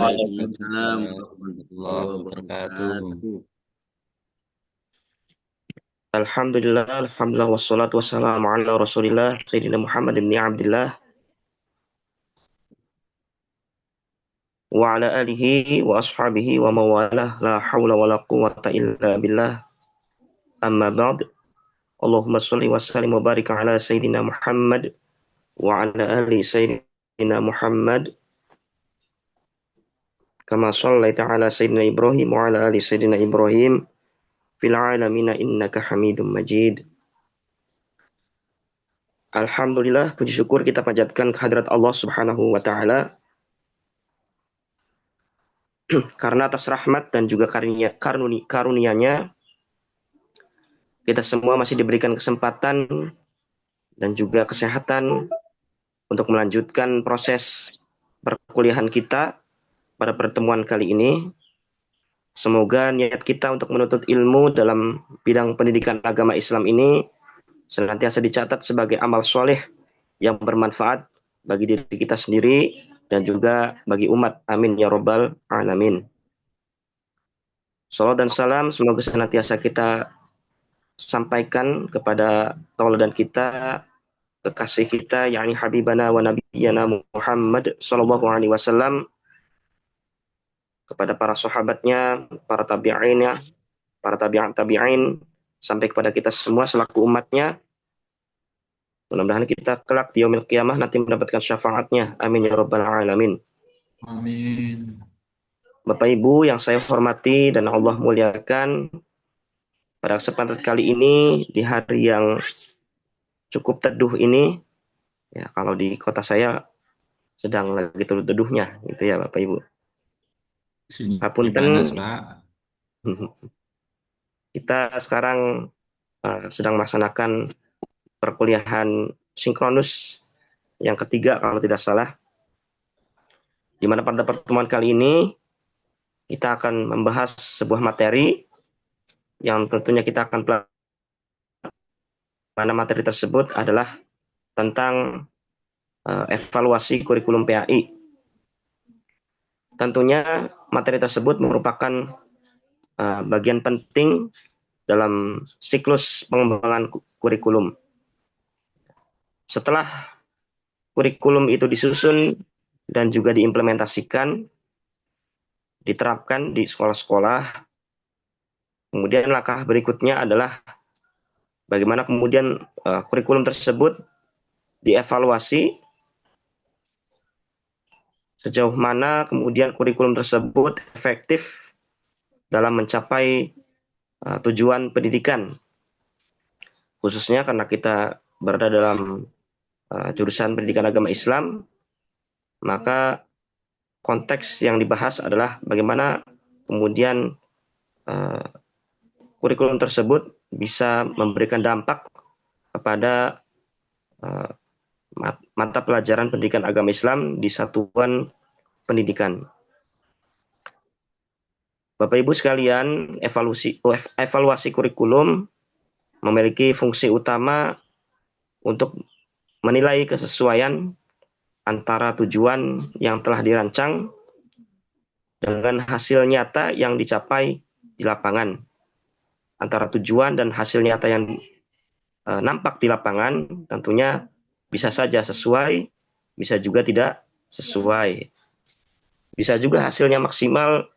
Waalaikumsalam Waalaikumsalam warahmatullahi warahmatullahi wabarakatuh. wabarakatuh. Alhamdulillah, wassalatu wassalamu ala Rasulillah Sayyidina Muhammad bin Abdullah wa ala alihi wa ashabihi wa mawalah la hawla wa la quwwata illa billah. Amma ba'd. Allahumma shalli wa sallim wa barik ala Sayyidina Muhammad wa ala ali Sayyidina Muhammad kama shallaita ala Sayyidina Ibrahim wa ala ali Sayyidina Ibrahim fil alamina innaka Hamidum Majid. Alhamdulillah, puji syukur kita panjatkan kehadirat Allah Subhanahu wa taala karena atas rahmat dan juga karunia-Nya kita semua masih diberikan kesempatan dan juga kesehatan untuk melanjutkan proses perkuliahan kita pada pertemuan kali ini. Semoga niat kita untuk menuntut ilmu dalam bidang pendidikan agama Islam ini senantiasa dicatat sebagai amal soleh yang bermanfaat bagi diri kita sendiri dan juga bagi umat. Amin ya robbal alamin. Salawat dan salam semoga senantiasa kita sampaikan kepada tauladan kita, kekasih kita, yakni Habibana wa Nabiyana Muhammad sallallahu alaihi wasallam, kepada para sahabatnya, para tabi'innya, para tabi'in, sampai kepada kita semua selaku umatnya. Mudah-mudahan kita kelak di yaumil qiyamah nanti mendapatkan syafaatnya. Amin ya rabbal alamin. Amin. Bapak Ibu yang saya hormati dan Allah muliakan, pada kesempatan kali ini di hari yang cukup teduh ini, ya kalau di kota saya sedang lagi teduh-teduhnya, gitu ya Bapak Ibu. Sini Hapunten, panas, Pak. kita sekarang sedang melaksanakan perkuliahan sinkronus yang ketiga kalau tidak salah, di mana pada pertemuan kali ini kita akan membahas sebuah materi yang tentunya kita akan pelajari. Mana materi tersebut adalah tentang evaluasi kurikulum PAI. Tentunya materi tersebut merupakan bagian penting dalam siklus pengembangan kurikulum. Setelah kurikulum itu disusun dan juga diimplementasikan, diterapkan di sekolah-sekolah, kemudian langkah berikutnya adalah bagaimana kemudian kurikulum tersebut dievaluasi, sejauh mana kemudian kurikulum tersebut efektif dalam mencapai tujuan pendidikan. Khususnya karena kita berada dalam jurusan pendidikan agama Islam, maka konteks yang dibahas adalah bagaimana kemudian kurikulum tersebut bisa memberikan dampak kepada mata pelajaran pendidikan agama Islam di satuan pendidikan. Bapak Ibu sekalian, evaluasi kurikulum memiliki fungsi utama untuk menilai kesesuaian antara tujuan yang telah dirancang dengan hasil nyata yang dicapai di lapangan. Antara tujuan dan hasil nyata yang nampak di lapangan tentunya bisa saja sesuai, bisa juga tidak sesuai. Bisa juga hasilnya maksimal,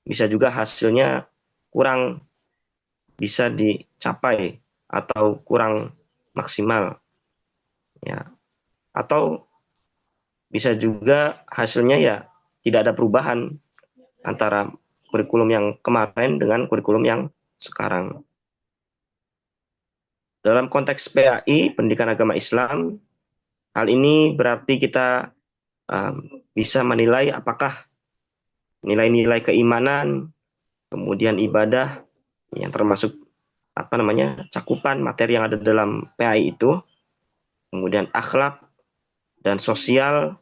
bisa juga hasilnya kurang bisa dicapai atau kurang maksimal. Ya. Atau bisa juga hasilnya ya tidak ada perubahan antara kurikulum yang kemarin dengan kurikulum yang sekarang. Dalam konteks PAI, pendidikan agama Islam, hal ini berarti kita bisa menilai apakah nilai-nilai keimanan, kemudian ibadah yang termasuk cakupan materi yang ada dalam PAI itu, kemudian akhlak dan sosial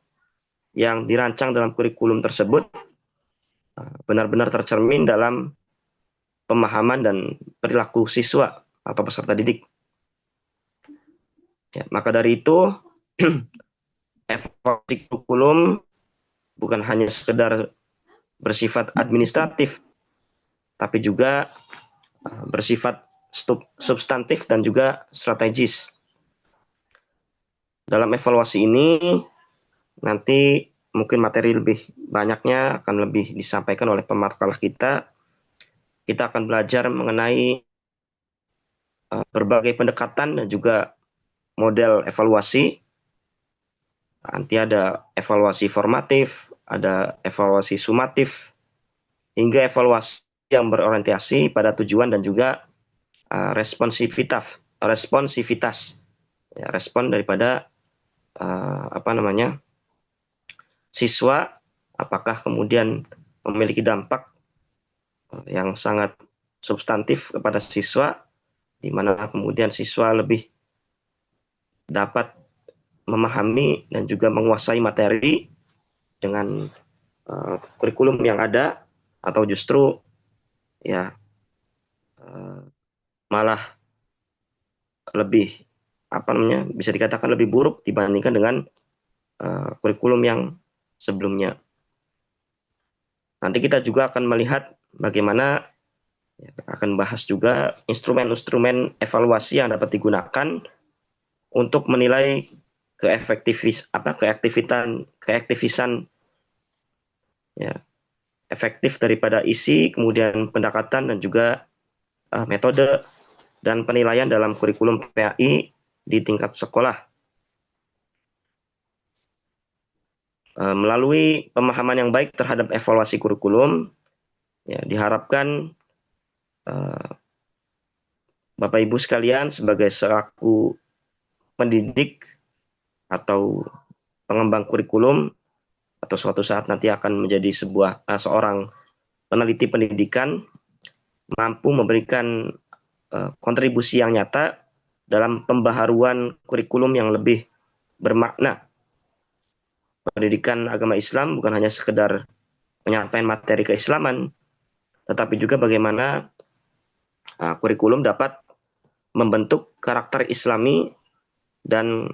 yang dirancang dalam kurikulum tersebut benar-benar tercermin dalam pemahaman dan perilaku siswa atau peserta didik. Ya, maka dari itu evaluasi kurikulum bukan hanya sekedar bersifat administratif, tapi juga bersifat substantif dan juga strategis. Dalam evaluasi ini nanti mungkin materi lebih banyaknya akan lebih disampaikan oleh pemakalah kita. Kita akan belajar mengenai berbagai pendekatan dan juga model evaluasi. Nanti ada evaluasi formatif, ada evaluasi sumatif, hingga evaluasi yang berorientasi pada tujuan dan juga responsivitas, ya, respon daripada siswa, apakah kemudian memiliki dampak yang sangat substantif kepada siswa, di mana kemudian siswa lebih dapat memahami dan juga menguasai materi dengan kurikulum yang ada, atau justru ya malah lebih bisa dikatakan lebih buruk dibandingkan dengan kurikulum yang sebelumnya. Nanti kita juga akan melihat bagaimana, akan bahas juga instrumen-instrumen evaluasi yang dapat digunakan untuk menilai keaktifisan ya, efektif daripada isi, kemudian pendekatan dan juga metode dan penilaian dalam kurikulum PAI di tingkat sekolah. Melalui pemahaman yang baik terhadap evaluasi kurikulum, ya, diharapkan Bapak Ibu sekalian sebagai selaku pendidik atau pengembang kurikulum, atau suatu saat nanti akan menjadi seorang peneliti pendidikan, mampu memberikan kontribusi yang nyata dalam pembaharuan kurikulum yang lebih bermakna. Pendidikan agama Islam bukan hanya sekedar penyampaian materi keislaman, tetapi juga bagaimana kurikulum dapat membentuk karakter Islami dan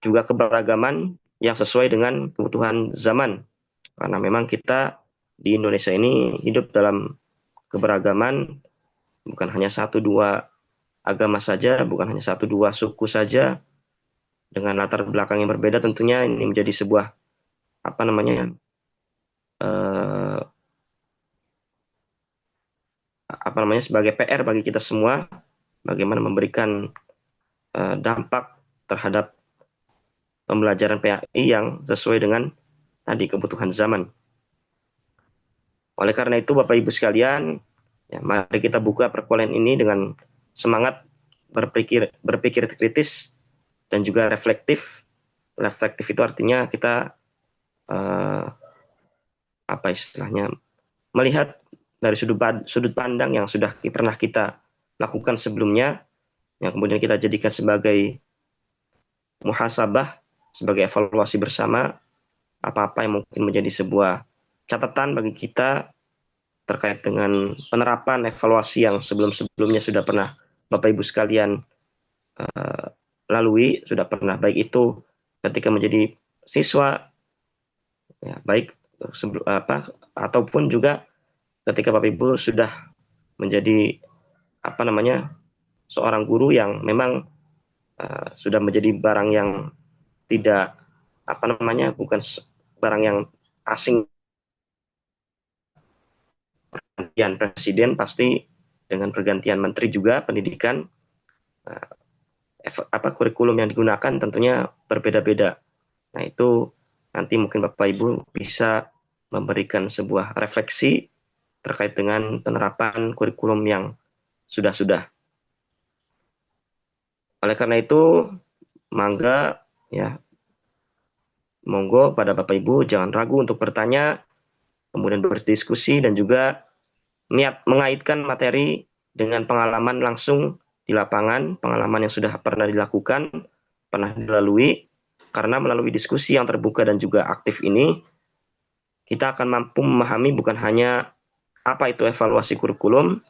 juga keberagaman yang sesuai dengan kebutuhan zaman. Karena memang kita di Indonesia ini hidup dalam keberagaman, bukan hanya satu dua agama saja, bukan hanya satu dua suku saja, dengan latar belakang yang berbeda. Tentunya ini menjadi sebuah sebagai PR bagi kita semua, bagaimana memberikan dampak terhadap pembelajaran PAI yang sesuai dengan tadi kebutuhan zaman. Oleh karena itu, Bapak Ibu sekalian, ya, mari kita buka perkuliahan ini dengan semangat berpikir kritis dan juga reflektif. Reflektif itu artinya kita melihat dari sudut pandang yang sudah pernah kita lakukan sebelumnya, yang kemudian kita jadikan sebagai muhasabah, sebagai evaluasi bersama, apa-apa yang mungkin menjadi sebuah catatan bagi kita terkait dengan penerapan evaluasi yang sebelum-sebelumnya sudah pernah Bapak Ibu sekalian lalui, sudah pernah, baik itu ketika menjadi siswa, ya, baik ataupun juga ketika Bapak Ibu sudah menjadi seorang guru yang memang sudah menjadi barang yang tidak bukan barang yang asing. Pergantian presiden pasti dengan pergantian menteri juga pendidikan, kurikulum yang digunakan tentunya berbeda-beda. Nah, itu nanti mungkin Bapak Ibu bisa memberikan sebuah refleksi terkait dengan penerapan kurikulum yang sudah-sudah. Oleh karena itu, monggo pada Bapak Ibu jangan ragu untuk bertanya, kemudian berdiskusi, dan juga niat mengaitkan materi dengan pengalaman langsung di lapangan, pengalaman yang sudah pernah dilakukan, pernah dilalui. Karena melalui diskusi yang terbuka dan juga aktif ini, kita akan mampu memahami bukan hanya apa itu evaluasi kurikulum,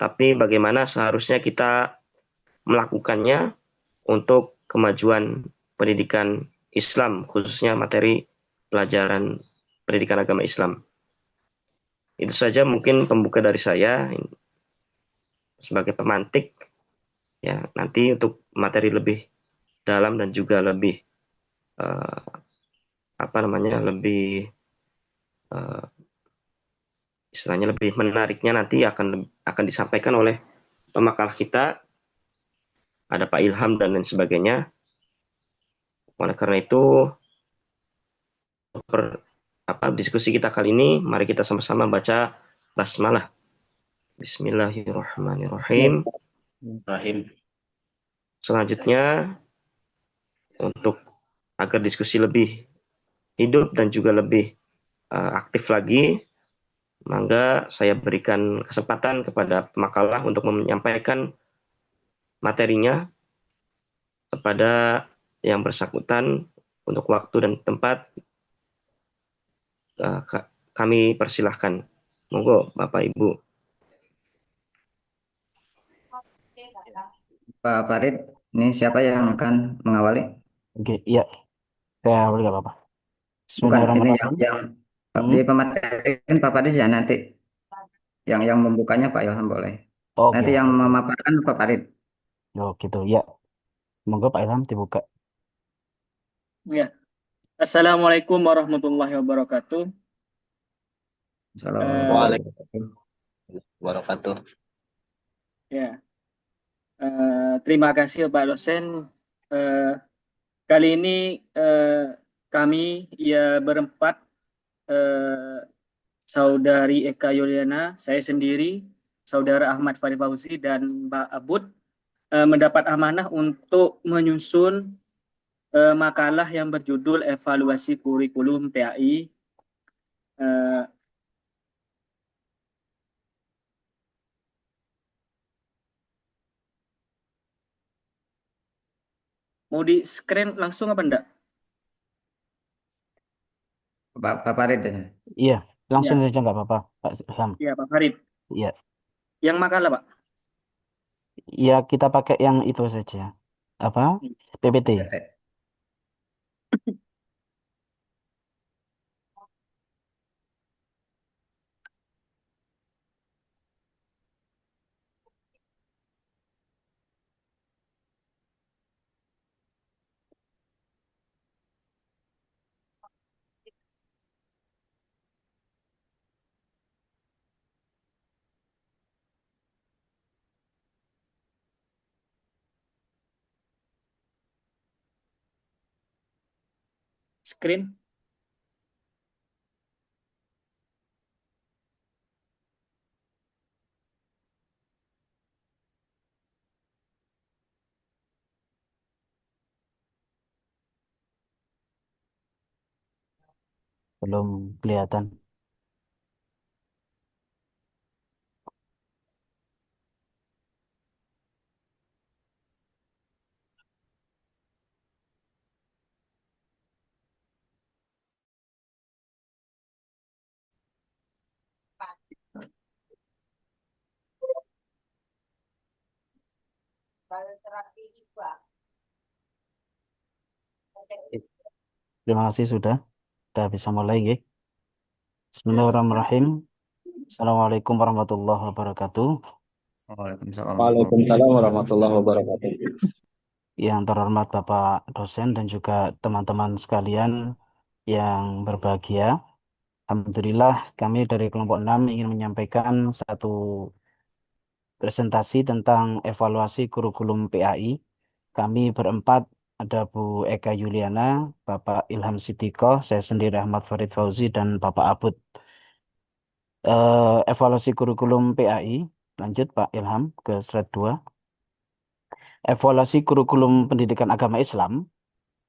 tapi bagaimana seharusnya kita melakukannya untuk kemajuan pendidikan Islam, khususnya materi pelajaran pendidikan agama Islam. Itu saja mungkin pembuka dari saya sebagai pemantik. Ya, nanti untuk materi lebih dalam dan juga lebih uh, apa namanya lebih uh, istilahnya lebih menariknya nanti akan disampaikan oleh pemakalah kita, ada Pak Ilham dan lain sebagainya. Oleh karena itu, per, diskusi kita kali ini, mari kita sama-sama baca basmalah. Bismillahirrahmanirrahim. Rahim. Selanjutnya, untuk agar diskusi lebih hidup dan juga lebih aktif lagi, maka saya berikan kesempatan kepada pemakalah untuk menyampaikan materinya kepada yang bersangkutan. Untuk waktu dan tempat kami persilahkan. Monggo Bapak Ibu. Pak Farid, ini siapa yang akan mengawali? Oke, iya, saya boleh nggak apa-apa. Bukan, ini Bismillahirrahmanirrahim. yang Hmm, di pemateri kan Pak Farid ya nanti. Yang membukanya Pak Ilham boleh. oke, Nanti yang oke. memaparkan Pak Farid. Oh, gitu, ya. Monggo Pak Ilham dibuka. Ya. Assalamualaikum warahmatullahi wabarakatuh. Assalamualaikum Waalaikumsalam wabarakatuh. Ya, terima kasih Pak dosen. Eh, Kali ini kami ya berempat, Saudari Eka Yuliana, saya sendiri, Saudara Ahmad Farid Fauzi dan Mbak Abud mendapat amanah untuk menyusun makalah yang berjudul Evaluasi Kurikulum PAI. Mau di screen langsung apa enggak? Pak Farid ya. Iya, langsung Ya, saja nggak apa-apa, Pak Ilham. ya Pak Farid. Iya, Yang makalah Pak. ya kita pakai yang itu saja. Apa? PPT. Screen. Belum kelihatan. Terima kasih sudah. Kita bisa mulai, ya. Bismillahirrahmanirrahim. Assalamualaikum warahmatullahi wabarakatuh. Waalaikumsalam. Waalaikumsalam warahmatullahi wabarakatuh. Yang terhormat Bapak dosen dan juga teman-teman sekalian yang berbahagia. Alhamdulillah kami dari kelompok 6 ingin menyampaikan satu presentasi tentang evaluasi kurikulum PAI. Kami berempat, ada Bu Eka Yuliana, Bapak Ilham Sidikoh, saya sendiri Ahmad Farid Fauzi, dan Bapak Abud. Evaluasi kurikulum PAI, lanjut Pak Ilham ke slide 2. Evaluasi kurikulum pendidikan agama Islam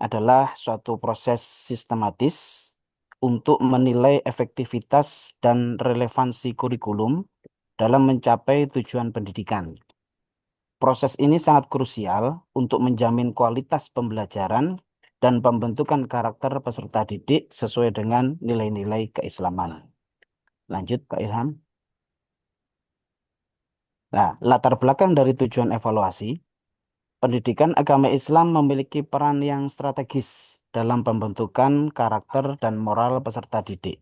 adalah suatu proses sistematis untuk menilai efektivitas dan relevansi kurikulum dalam mencapai tujuan pendidikan. Proses ini sangat krusial untuk menjamin kualitas pembelajaran dan pembentukan karakter peserta didik sesuai dengan nilai-nilai keislaman. Lanjut, Pak Ilham. Nah, latar belakang dari tujuan evaluasi, pendidikan agama Islam memiliki peran yang strategis dalam pembentukan karakter dan moral peserta didik.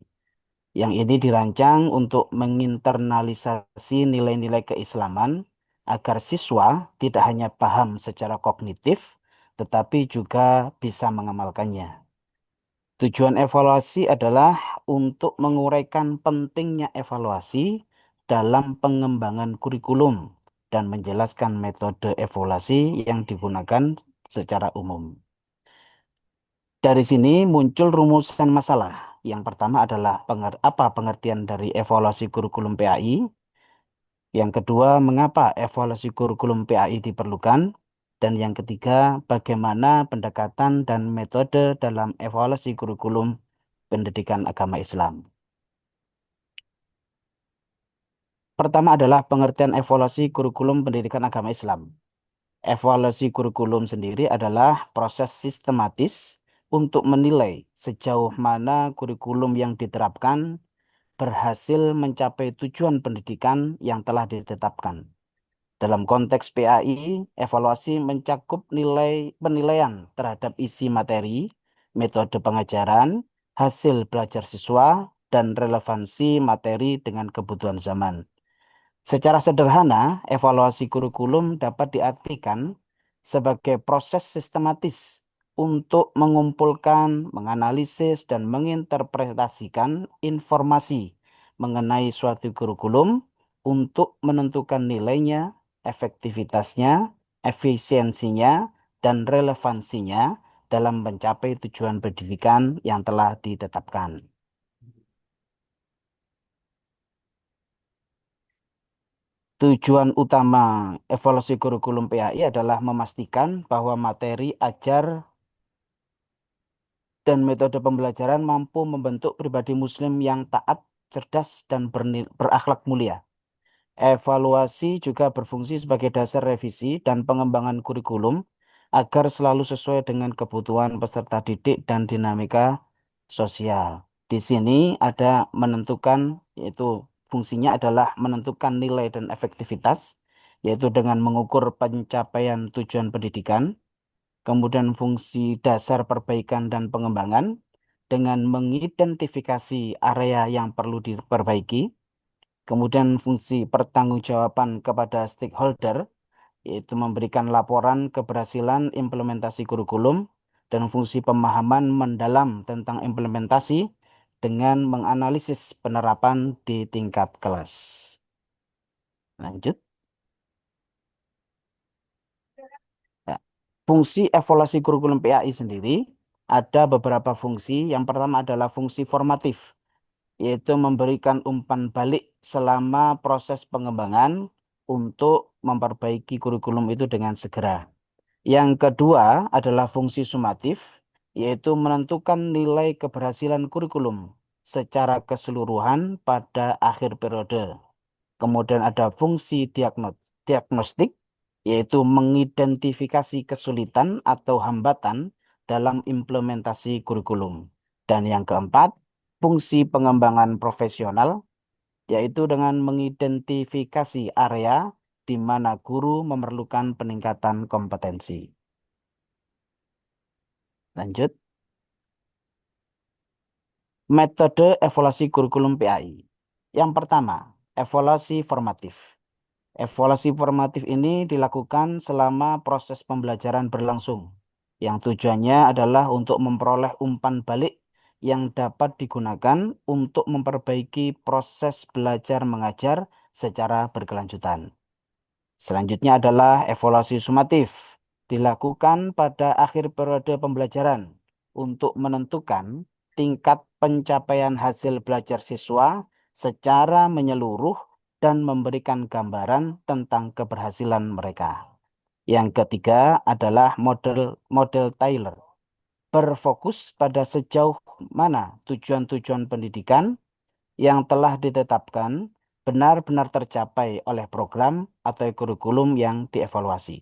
Yang ini dirancang untuk menginternalisasi nilai-nilai keislaman agar siswa tidak hanya paham secara kognitif, tetapi juga bisa mengamalkannya. Tujuan evaluasi adalah untuk menguraikan pentingnya evaluasi dalam pengembangan kurikulum dan menjelaskan metode evaluasi yang digunakan secara umum. Dari sini muncul rumusan masalah. Yang pertama adalah apa pengertian dari evaluasi kurikulum PAI. Yang kedua, mengapa evaluasi kurikulum PAI diperlukan. Dan yang ketiga, bagaimana pendekatan dan metode dalam evaluasi kurikulum pendidikan agama Islam. Pertama adalah pengertian evaluasi kurikulum pendidikan agama Islam. Evaluasi kurikulum sendiri adalah proses sistematis untuk menilai sejauh mana kurikulum yang diterapkan berhasil mencapai tujuan pendidikan yang telah ditetapkan. Dalam konteks PAI, evaluasi mencakup penilaian terhadap isi materi, metode pengajaran, hasil belajar siswa, dan relevansi materi dengan kebutuhan zaman. Secara sederhana, evaluasi kurikulum dapat diartikan sebagai proses sistematis untuk mengumpulkan, menganalisis, dan menginterpretasikan informasi mengenai suatu kurikulum untuk menentukan nilainya, efektivitasnya, efisiensinya, dan relevansinya dalam mencapai tujuan pendidikan yang telah ditetapkan. Tujuan utama evaluasi kurikulum PAI adalah memastikan bahwa materi ajar dan metode pembelajaran mampu membentuk pribadi Muslim yang taat, cerdas, dan berakhlak mulia. Evaluasi juga berfungsi sebagai dasar revisi dan pengembangan kurikulum agar selalu sesuai dengan kebutuhan peserta didik dan dinamika sosial. Di sini ada menentukan, yaitu fungsinya adalah menentukan nilai dan efektivitas, yaitu dengan mengukur pencapaian tujuan pendidikan, kemudian fungsi dasar perbaikan dan pengembangan dengan mengidentifikasi area yang perlu diperbaiki, kemudian fungsi pertanggungjawaban kepada stakeholder, yaitu memberikan laporan keberhasilan implementasi kurikulum, dan fungsi pemahaman mendalam tentang implementasi dengan menganalisis penerapan di tingkat kelas. Lanjut. Ya. Fungsi evaluasi kurikulum PAI sendiri ada beberapa fungsi. Yang pertama adalah fungsi formatif, yaitu memberikan umpan balik selama proses pengembangan untuk memperbaiki kurikulum itu dengan segera. Yang kedua adalah fungsi sumatif, yaitu menentukan nilai keberhasilan kurikulum secara keseluruhan pada akhir periode. Kemudian ada fungsi diagnostik, yaitu mengidentifikasi kesulitan atau hambatan dalam implementasi kurikulum. Dan yang keempat, fungsi pengembangan profesional, yaitu dengan mengidentifikasi area di mana guru memerlukan peningkatan kompetensi. Lanjut. Metode evaluasi kurikulum PAI. Yang pertama, evaluasi formatif. Evaluasi formatif ini dilakukan selama proses pembelajaran berlangsung, yang tujuannya adalah untuk memperoleh umpan balik yang dapat digunakan untuk memperbaiki proses belajar mengajar secara berkelanjutan. Selanjutnya adalah evaluasi sumatif, dilakukan pada akhir periode pembelajaran untuk menentukan tingkat pencapaian hasil belajar siswa secara menyeluruh dan memberikan gambaran tentang keberhasilan mereka. Yang ketiga adalah model Taylor, berfokus pada sejauh mana tujuan-tujuan pendidikan yang telah ditetapkan benar-benar tercapai oleh program atau kurikulum yang dievaluasi.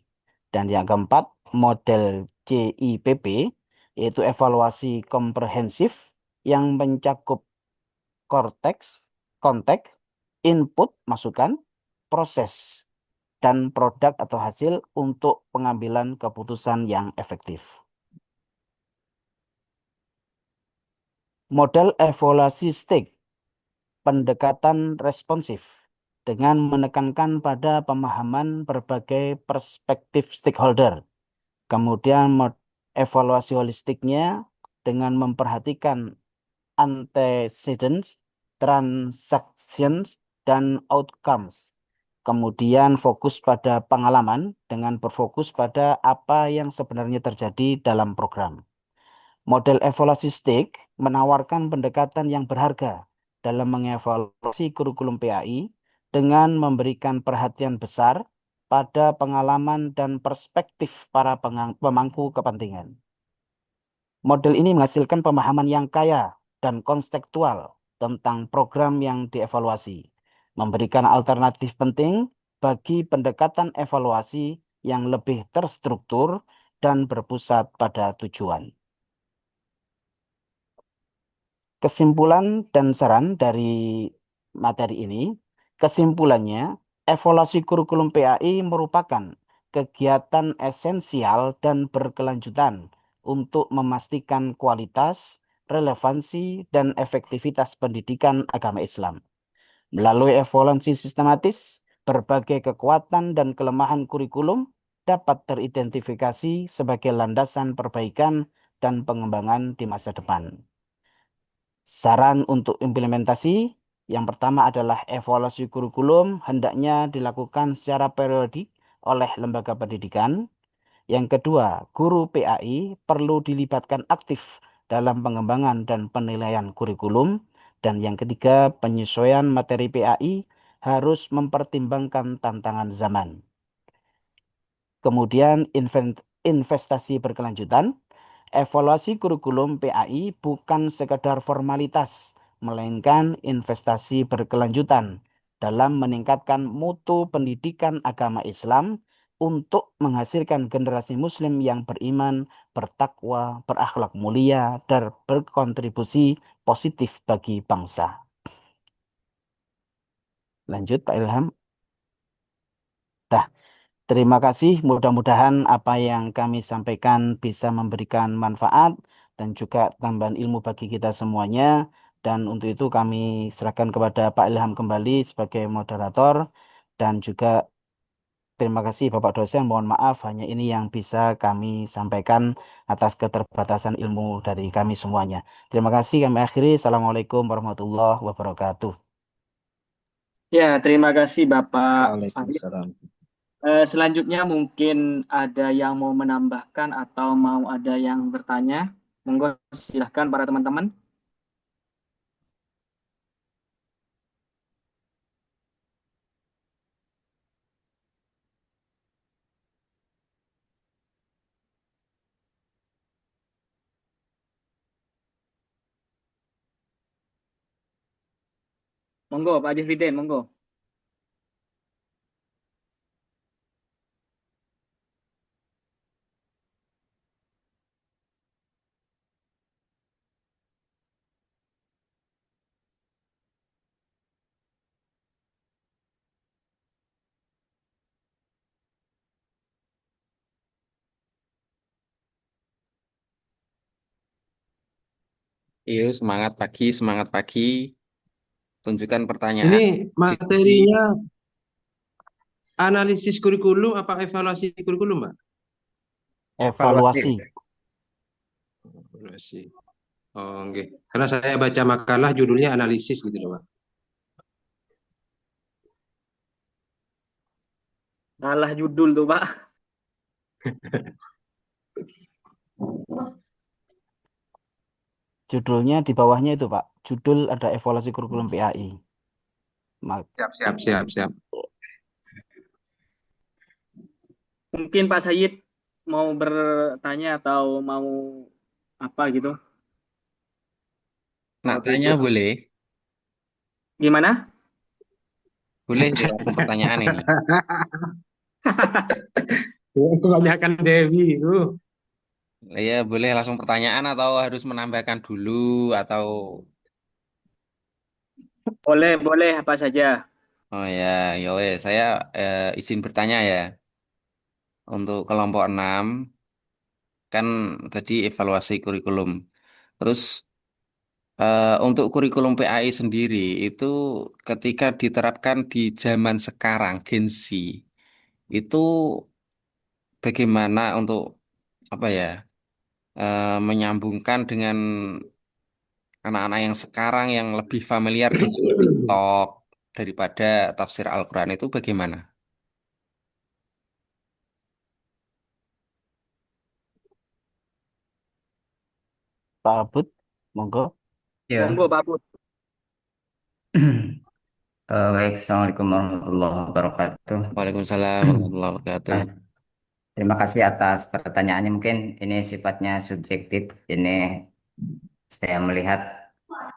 Dan yang keempat, model CIPP, yaitu evaluasi komprehensif yang mencakup konteks, input, masukan, proses, dan produk atau hasil untuk pengambilan keputusan yang efektif. Model evaluasi STIK pendekatan responsif dengan menekankan pada pemahaman berbagai perspektif stakeholder. Kemudian evaluasi holistiknya dengan memperhatikan antecedents, transactions, dan outcomes. Kemudian fokus pada pengalaman dengan berfokus pada apa yang sebenarnya terjadi dalam program. Model evaluasi STIC menawarkan pendekatan yang berharga dalam mengevaluasi kurikulum PAI dengan memberikan perhatian besar pada pengalaman dan perspektif para pemangku kepentingan. Model ini menghasilkan pemahaman yang kaya dan konstekstual tentang program yang dievaluasi, memberikan alternatif penting bagi pendekatan evaluasi yang lebih terstruktur dan berpusat pada tujuan. Kesimpulan dan saran dari materi ini, kesimpulannya, evaluasi kurikulum PAI merupakan kegiatan esensial dan berkelanjutan untuk memastikan kualitas, relevansi, dan efektivitas pendidikan agama Islam. Melalui evaluasi sistematis, berbagai kekuatan dan kelemahan kurikulum dapat teridentifikasi sebagai landasan perbaikan dan pengembangan di masa depan. Saran untuk implementasi, yang pertama adalah evaluasi kurikulum hendaknya dilakukan secara periodik oleh lembaga pendidikan. Yang kedua, guru PAI perlu dilibatkan aktif dalam pengembangan dan penilaian kurikulum. Dan yang ketiga, penyesuaian materi PAI harus mempertimbangkan tantangan zaman. Kemudian investasi berkelanjutan. Evaluasi kurikulum PAI bukan sekedar formalitas, melainkan investasi berkelanjutan dalam meningkatkan mutu pendidikan agama Islam untuk menghasilkan generasi Muslim yang beriman, bertakwa, berakhlak mulia, dan berkontribusi positif bagi bangsa. Lanjut, Pak Ilham. Dah. Terima kasih, mudah-mudahan apa yang kami sampaikan bisa memberikan manfaat dan juga tambahan ilmu bagi kita semuanya. Dan untuk itu kami serahkan kepada Pak Ilham kembali sebagai moderator. Dan juga terima kasih Bapak dosen, mohon maaf hanya ini yang bisa kami sampaikan atas keterbatasan ilmu dari kami semuanya. Terima kasih, kami akhiri. Assalamualaikum warahmatullahi wabarakatuh. Ya, terima kasih Bapak Fadil. Waalaikumsalam. Selanjutnya mungkin ada yang mau menambahkan atau mau ada yang bertanya. Monggo silahkan para teman-teman. Monggo Pak Jifriden, monggo. Iya, semangat pagi. Tunjukkan pertanyaan. Ini Diskusi. materinya analisis kurikulum apa evaluasi kurikulum, Mbak? Evaluasi. Evaluasi. Oh, oke. Karena saya baca makalah judulnya analisis gitu loh, Pak. Salah judul tuh Pak. Judulnya di bawahnya itu Pak. Judul ada evaluasi kurikulum PAI. Siap. Mungkin Pak Sayid mau bertanya atau mau apa gitu. Nak tanya boleh? Gimana? Boleh ya, langsung pertanyaan ini. Kebanyakan Dewi itu. Iya, boleh langsung pertanyaan atau harus menambahkan dulu atau Boleh apa saja. oh ya, ya wes, saya izin bertanya ya. Untuk kelompok 6 kan tadi evaluasi kurikulum. Terus Untuk kurikulum PAI sendiri itu ketika diterapkan di zaman sekarang Gen Z itu bagaimana untuk apa ya menyambungkan dengan anak-anak yang sekarang yang lebih familiar dengan TikTok daripada tafsir Al-Quran itu bagaimana? Pak Abud, monggo. Monggo Ya. Pak Bud. Baik, Assalamualaikum warahmatullahi wabarakatuh. Waalaikumsalam warahmatullahi wabarakatuh. Eh, Terima kasih atas pertanyaannya. Mungkin ini sifatnya subjektif. Ini saya melihat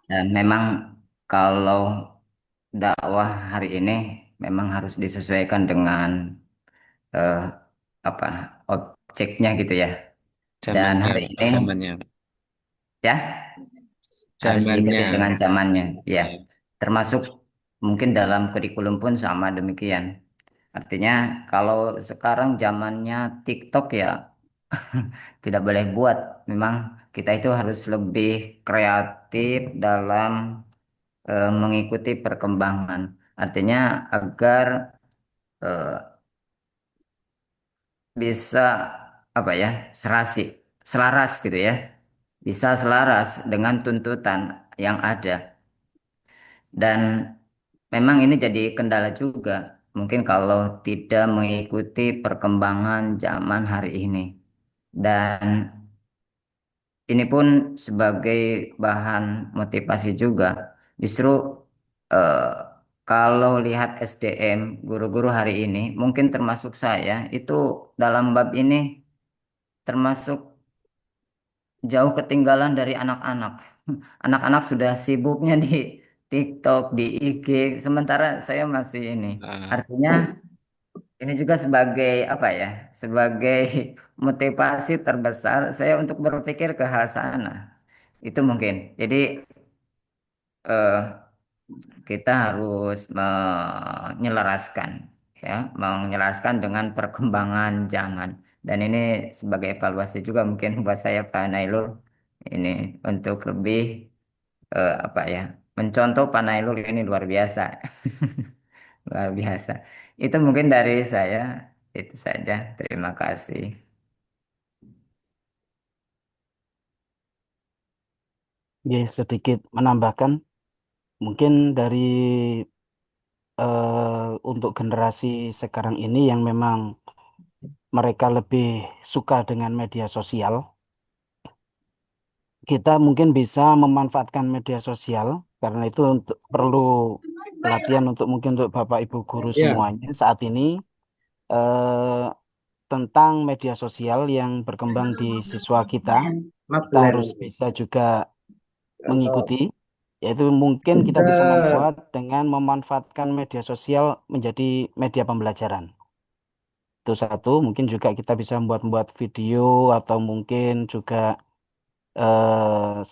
dan memang kalau dakwah hari ini memang harus disesuaikan dengan eh, apa objeknya gitu ya. Dan Zamannya, hari ini zamannya, ya harus diikuti zamannya. dengan zamannya. Ya, Ya. termasuk mungkin dalam kurikulum pun sama demikian. Artinya kalau sekarang zamannya TikTok ya tidak boleh buat. Memang kita itu harus lebih kreatif dalam mengikuti perkembangan. Artinya agar eh, bisa apa ya selaras gitu ya, bisa selaras dengan tuntutan yang ada. Dan memang ini jadi kendala juga. Mungkin kalau tidak mengikuti perkembangan zaman hari ini. Dan ini pun sebagai bahan motivasi juga. Justru eh, kalau lihat SDM guru-guru hari ini, mungkin termasuk saya, itu dalam bab ini termasuk jauh ketinggalan dari anak-anak. Anak-anak sudah sibuknya di TikTok, di IG, sementara saya masih ini. Ah, Artinya ini juga sebagai apa ya? Sebagai motivasi terbesar saya untuk berpikir ke hal sana. Itu mungkin. Jadi eh, kita harus menyelaraskan ya, menyelaraskan dengan perkembangan zaman. Dan ini sebagai evaluasi juga mungkin buat saya Pak Nailul ini untuk lebih apa ya? Mencontoh Pak Nailul ini luar biasa. Luar biasa. Itu mungkin dari saya itu saja. Terima kasih. Ya, sedikit menambahkan, mungkin dari untuk generasi sekarang ini yang memang mereka lebih suka dengan media sosial, kita mungkin bisa memanfaatkan media sosial karena itu untuk perlu pelatihan untuk mungkin untuk Bapak Ibu guru Ya, semuanya saat ini eh, tentang media sosial yang berkembang di siswa kita. maaf Kita Len. harus bisa juga mengikuti, yaitu mungkin kita bisa Pinter. membuat dengan memanfaatkan media sosial menjadi media pembelajaran. Itu satu, mungkin juga kita bisa membuat video atau mungkin juga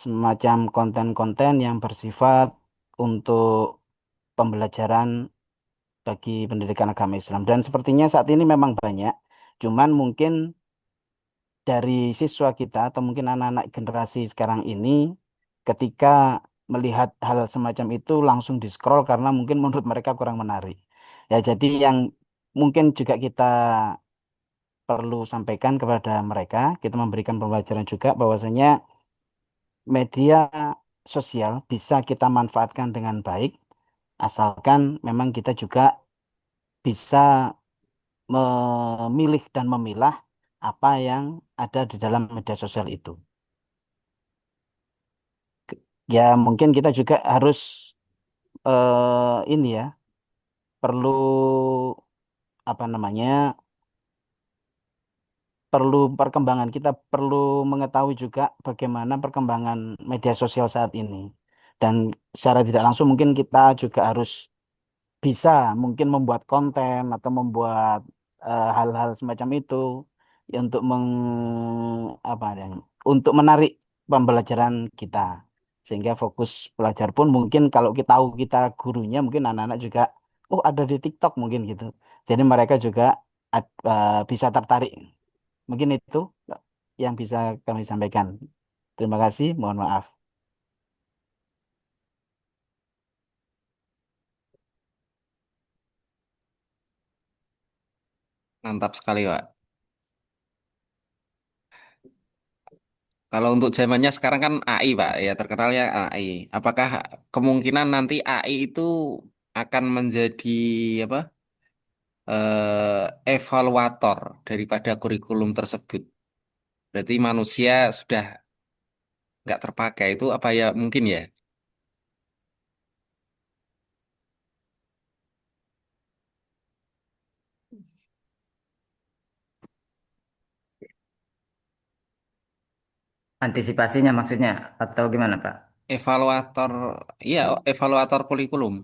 semacam konten-konten yang bersifat untuk pembelajaran bagi pendidikan agama Islam. Dan sepertinya saat ini memang banyak, cuman mungkin dari siswa kita atau mungkin anak-anak generasi sekarang ini ketika melihat hal semacam itu langsung di-scroll karena mungkin menurut mereka kurang menarik. Ya, jadi yang mungkin juga kita perlu sampaikan kepada mereka, kita memberikan pembelajaran juga bahwasanya media sosial bisa kita manfaatkan dengan baik, asalkan memang kita juga bisa memilih dan memilah apa yang ada di dalam media sosial itu. Ya, mungkin kita juga harus ini ya, perlu apa namanya, perlu perkembangan. Kita perlu mengetahui juga bagaimana perkembangan media sosial saat ini. Dan secara tidak langsung mungkin kita juga harus bisa mungkin membuat konten atau membuat hal-hal semacam itu ya, untuk apa ya, untuk menarik pembelajaran kita sehingga fokus belajar pun mungkin kalau kita tahu kita gurunya mungkin anak-anak juga oh ada di TikTok mungkin gitu jadi mereka juga bisa tertarik mungkin itu yang bisa kami sampaikan. Terima kasih, mohon maaf. Mantap sekali, Pak. Kalau untuk zamannya sekarang kan AI, Pak, ya terkenalnya AI. Apakah kemungkinan nanti AI itu akan menjadi apa? Evaluator daripada kurikulum tersebut. Berarti manusia sudah nggak terpakai itu apa ya mungkin ya? Antisipasinya maksudnya atau gimana, Pak? Evaluator, iya evaluator kurikulum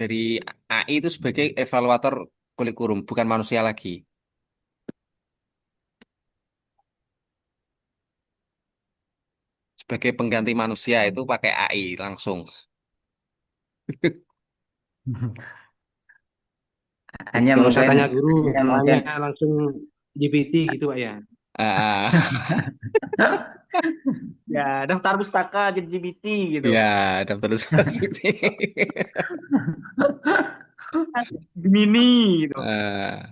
dari AI itu sebagai evaluator kurikulum, bukan manusia lagi. Sebagai pengganti manusia itu pakai AI langsung. Hanya Nggak usah mungkin, tanya guru, hanya mungkin, tanya langsung GPT gitu Pak ya. Ah, Ya, daftar pustaka GPT gitu. ya, daftar gitu. Gemini gitu. Eh,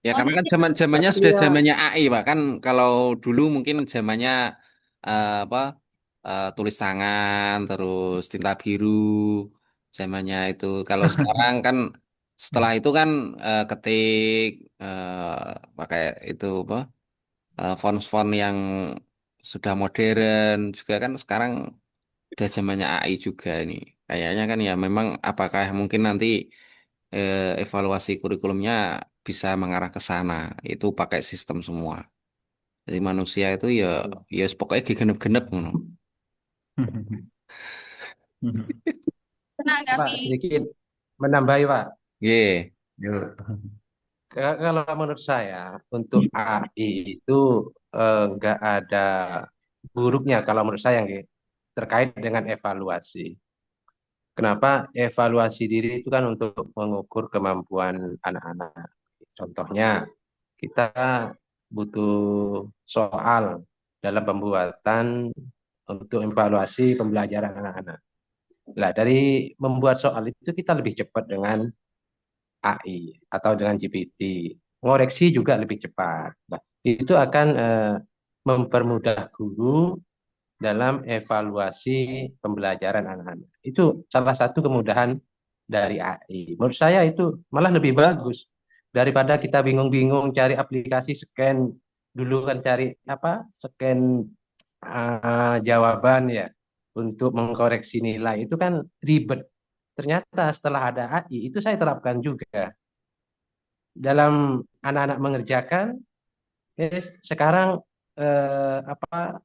Ya karena kan zaman-zamannya Tapi sudah ya, zamannya AI, Pak. Kan kalau dulu mungkin zamannya apa tulis tangan terus tinta biru zamannya itu. Kalau sekarang kan setelah itu kan ketik pakai itu apa font-font yang sudah modern juga kan sekarang udah zamannya AI juga ini. Kayaknya kan ya memang apakah mungkin nanti evaluasi kurikulumnya bisa mengarah ke sana. Itu pakai sistem semua. Jadi manusia itu ya ya pokoknya genep-genep ngono. Pak sedikit menambahi Pak. Nggih. Yuk. Kalau menurut saya untuk AI itu nggak ada buruknya kalau menurut saya nggih, terkait dengan evaluasi. Kenapa evaluasi diri itu kan untuk mengukur kemampuan anak-anak. Contohnya kita butuh soal dalam pembuatan untuk evaluasi pembelajaran anak-anak. Nah, dari membuat soal itu kita lebih cepat dengan AI atau dengan GPT. Ngoreksi juga lebih cepat. Nah, itu akan mempermudah guru dalam evaluasi pembelajaran anak-anak. Itu salah satu kemudahan dari AI. Menurut saya itu malah lebih bagus daripada kita bingung-bingung cari aplikasi scan dulu kan cari apa scan jawaban ya untuk mengkoreksi nilai itu kan ribet. Ternyata setelah ada AI itu saya terapkan juga dalam anak-anak mengerjakan. Sekarang apa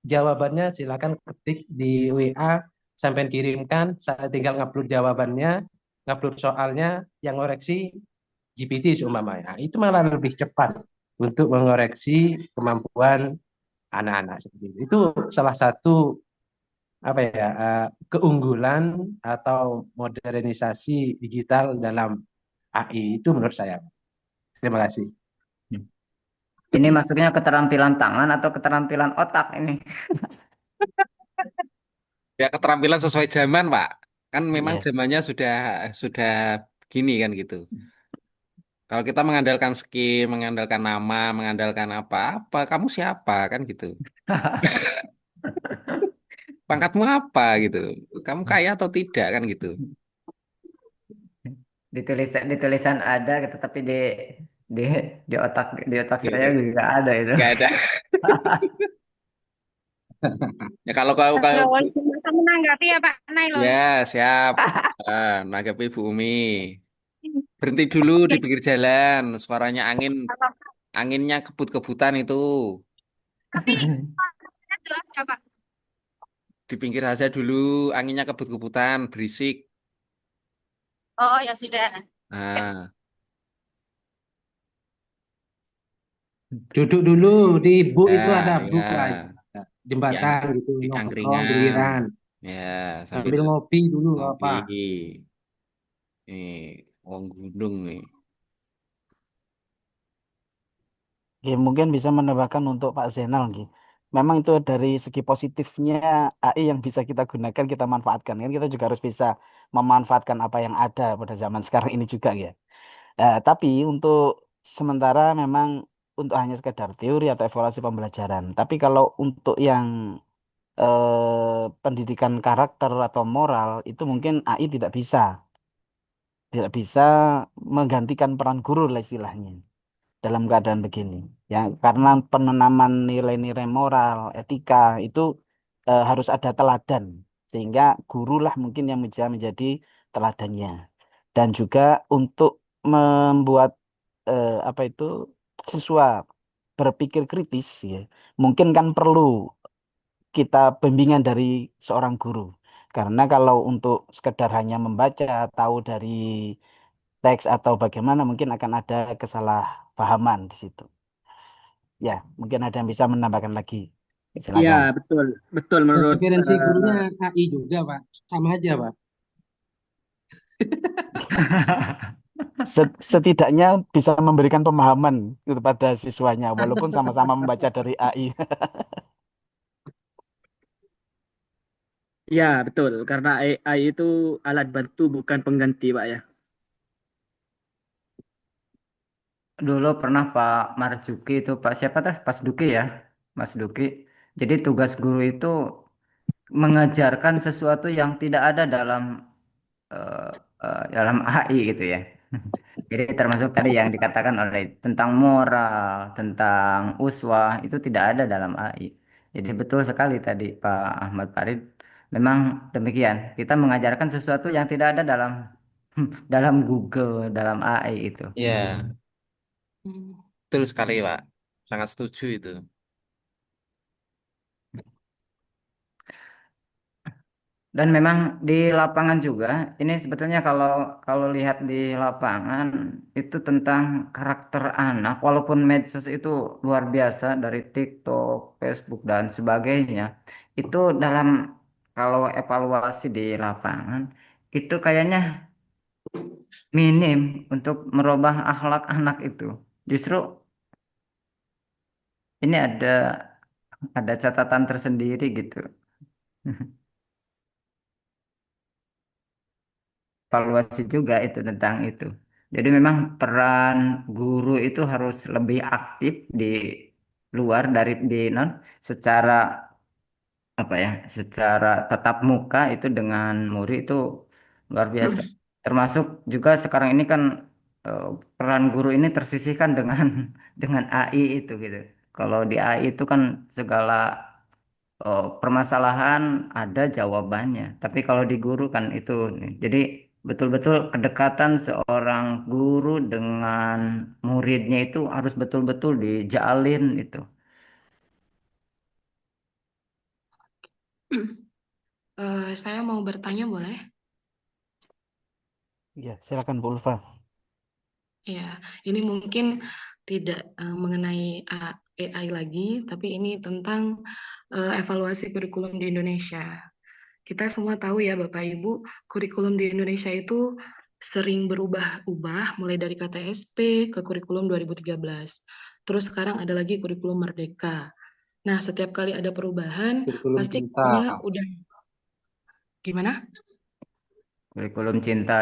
jawabannya silakan ketik di WA sampai kirimkan. Saya tinggal ngupload jawabannya, ngupload soalnya, yang ngoreksi GPT seumpamanya. Nah, itu malah lebih cepat untuk mengoreksi kemampuan anak-anak seperti itu. Itu salah satu apa ya keunggulan atau modernisasi digital dalam AI itu menurut saya. Terima kasih. Ini masuknya keterampilan tangan atau keterampilan otak ini? Ya keterampilan sesuai zaman, Pak. Kan memang Iya. zamannya sudah gini kan gitu. Kalau kita mengandalkan skill, mengandalkan nama, mengandalkan apa-apa, kamu siapa kan gitu. Pangkatmu apa gitu. Kamu kaya atau tidak kan gitu. Di tulisan ada gitu, tapi di di otak saya juga ada itu. Nggak ada. Ya kalau kau Ya, kalau walaupun bisa menanggapi ya Pak Nailon. ya siap. Nanggapi Bu Umi. Berhenti dulu di pinggir jalan. Suaranya anginnya kebut-kebutan itu. Tapi suaranya jelas ya Pak. Di pinggir aja dulu, anginnya kebut-kebutan, berisik. Oh ya sudah. Nah, Duduk dulu di buk itu ada ya, buk lah, ya, di, jembatan ang- gitu, di nongkrong angkringan. giliran. Ya, sambil Sambil ngopi dulu ngopi. apa. Nih, wong gunung nih. Ya, mungkin bisa menambahkan untuk Pak Zainal gitu. Memang itu dari segi positifnya AI yang bisa kita gunakan, kita manfaatkan. Kan kita juga harus bisa memanfaatkan apa yang ada pada zaman sekarang ini juga ya. Tapi untuk sementara memang untuk hanya sekedar teori atau evaluasi pembelajaran. Tapi kalau untuk yang pendidikan karakter atau moral itu mungkin AI tidak bisa menggantikan peran guru lah istilahnya dalam keadaan begini. Ya, karena penanaman nilai-nilai moral, etika itu harus ada teladan, sehingga guru lah mungkin yang bisa menjadi teladannya. Dan juga untuk membuat apa itu siswa berpikir kritis, ya, mungkin kan perlu kita bimbingan dari seorang guru. Karena kalau untuk sekedar hanya membaca, tahu dari teks atau bagaimana, mungkin akan ada kesalahpahaman di situ. Ya, mungkin ada yang bisa menambahkan lagi. Iya, Silakan. betul. Betul menurut Referensi gurunya AI juga, Pak. Sama aja, Pak. Setidaknya bisa memberikan pemahaman kepada siswanya, walaupun sama-sama membaca dari AI. ya, betul. Karena AI itu alat bantu bukan pengganti, Pak ya. Dulu pernah Pak Marzuki itu, Pak siapa tuh? Mas Duki ya, Mas Duki. Jadi tugas guru itu mengajarkan sesuatu yang tidak ada eh, dalam AI gitu ya. Jadi termasuk tadi yang dikatakan oleh tentang moral, tentang uswah itu tidak ada dalam AI. Jadi betul sekali tadi Pak Ahmad Farid. Memang demikian. Kita mengajarkan sesuatu yang tidak ada dalam dalam Google, dalam AI itu. Ya, betul sekali, Pak. Sangat setuju itu. Dan memang di lapangan juga, ini sebetulnya kalau kalau lihat di lapangan itu tentang karakter anak, walaupun medsos itu luar biasa dari TikTok, Facebook dan sebagainya, itu dalam kalau evaluasi di lapangan itu kayaknya minim untuk merubah akhlak anak itu. Justru ini ada catatan tersendiri gitu. Evaluasi juga itu tentang itu. Jadi memang peran guru itu harus lebih aktif di luar dari di non secara apa ya, secara tatap muka itu dengan murid itu luar biasa. Termasuk juga sekarang ini kan eh, peran guru ini tersisihkan dengan dengan AI itu gitu. Kalau di AI itu kan segala permasalahan ada jawabannya. Tapi kalau di guru kan itu nih. Jadi betul-betul kedekatan seorang guru dengan muridnya itu harus betul-betul dijalin itu. Saya mau bertanya boleh? Ya, silakan Bu Ulfa. Ya, ini mungkin tidak mengenai AI lagi, tapi ini tentang evaluasi kurikulum di Indonesia. Kita semua tahu ya Bapak Ibu, kurikulum di Indonesia itu sering berubah-ubah, mulai dari KTSP ke kurikulum 2013. Terus sekarang ada lagi kurikulum Merdeka. Nah, setiap kali ada perubahan, Kurikulum pasti cinta. katanya udah gimana? Kurikulum cinta.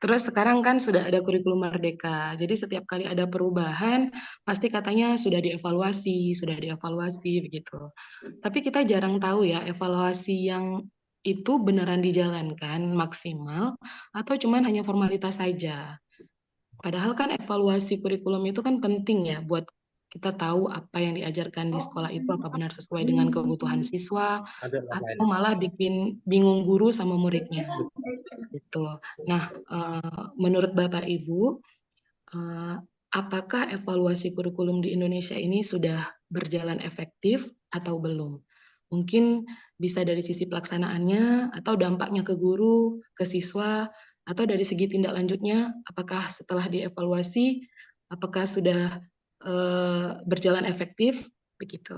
Terus sekarang kan sudah ada kurikulum Merdeka. Jadi setiap kali ada perubahan, pasti katanya sudah dievaluasi begitu. Tapi kita jarang tahu ya evaluasi yang itu beneran dijalankan maksimal atau cuman hanya formalitas saja. Padahal kan evaluasi kurikulum itu kan penting ya buat kita tahu apa yang diajarkan di sekolah itu apa benar sesuai dengan kebutuhan siswa Ada atau lain. malah bikin bingung guru sama muridnya. Gitu. Nah, menurut Bapak Ibu, eh, apakah evaluasi kurikulum di Indonesia ini sudah berjalan efektif atau belum? Mungkin bisa dari sisi pelaksanaannya atau dampaknya ke guru, ke siswa, atau dari segi tindak lanjutnya, apakah setelah dievaluasi, apakah sudah berjalan efektif? Begitu.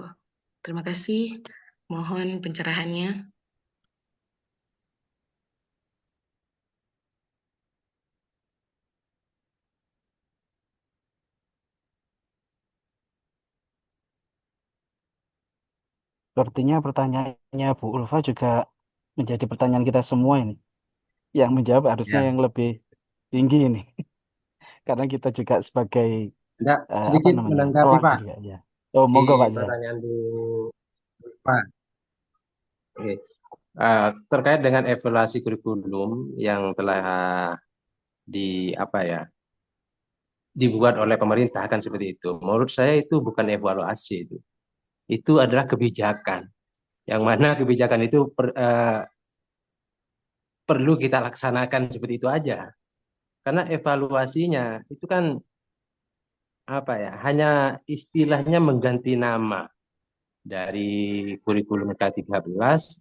Terima kasih. Mohon pencerahannya. Sepertinya pertanyaannya Bu Ulfa juga menjadi pertanyaan kita semua ini. Yang menjawab harusnya Ya. yang lebih tinggi ini. Karena kita juga sebagai Tidak, apa sedikit namanya, menanggapi pelaku Pak juga ya. Oh, di monggo Pak Zain. pertanyaan Bu Pak. Oke. Terkait dengan evaluasi kurikulum yang telah di apa ya dibuat oleh pemerintah kan seperti itu. Menurut saya itu bukan evaluasi itu adalah kebijakan. Yang mana kebijakan itu perlu kita laksanakan seperti itu aja. Karena evaluasinya itu kan apa ya hanya istilahnya mengganti nama dari kurikulum K13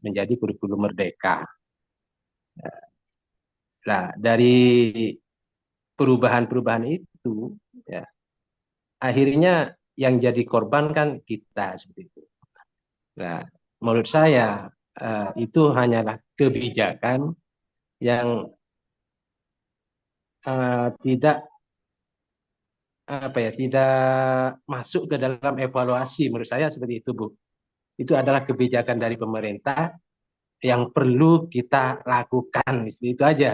menjadi kurikulum Merdeka. Nah, dari perubahan-perubahan itu ya akhirnya yang jadi korban kan kita seperti itu. Nah, menurut saya itu hanyalah kebijakan yang tidak apa ya tidak masuk ke dalam evaluasi menurut saya seperti itu Bu. Itu adalah kebijakan dari pemerintah yang perlu kita lakukan seperti itu aja.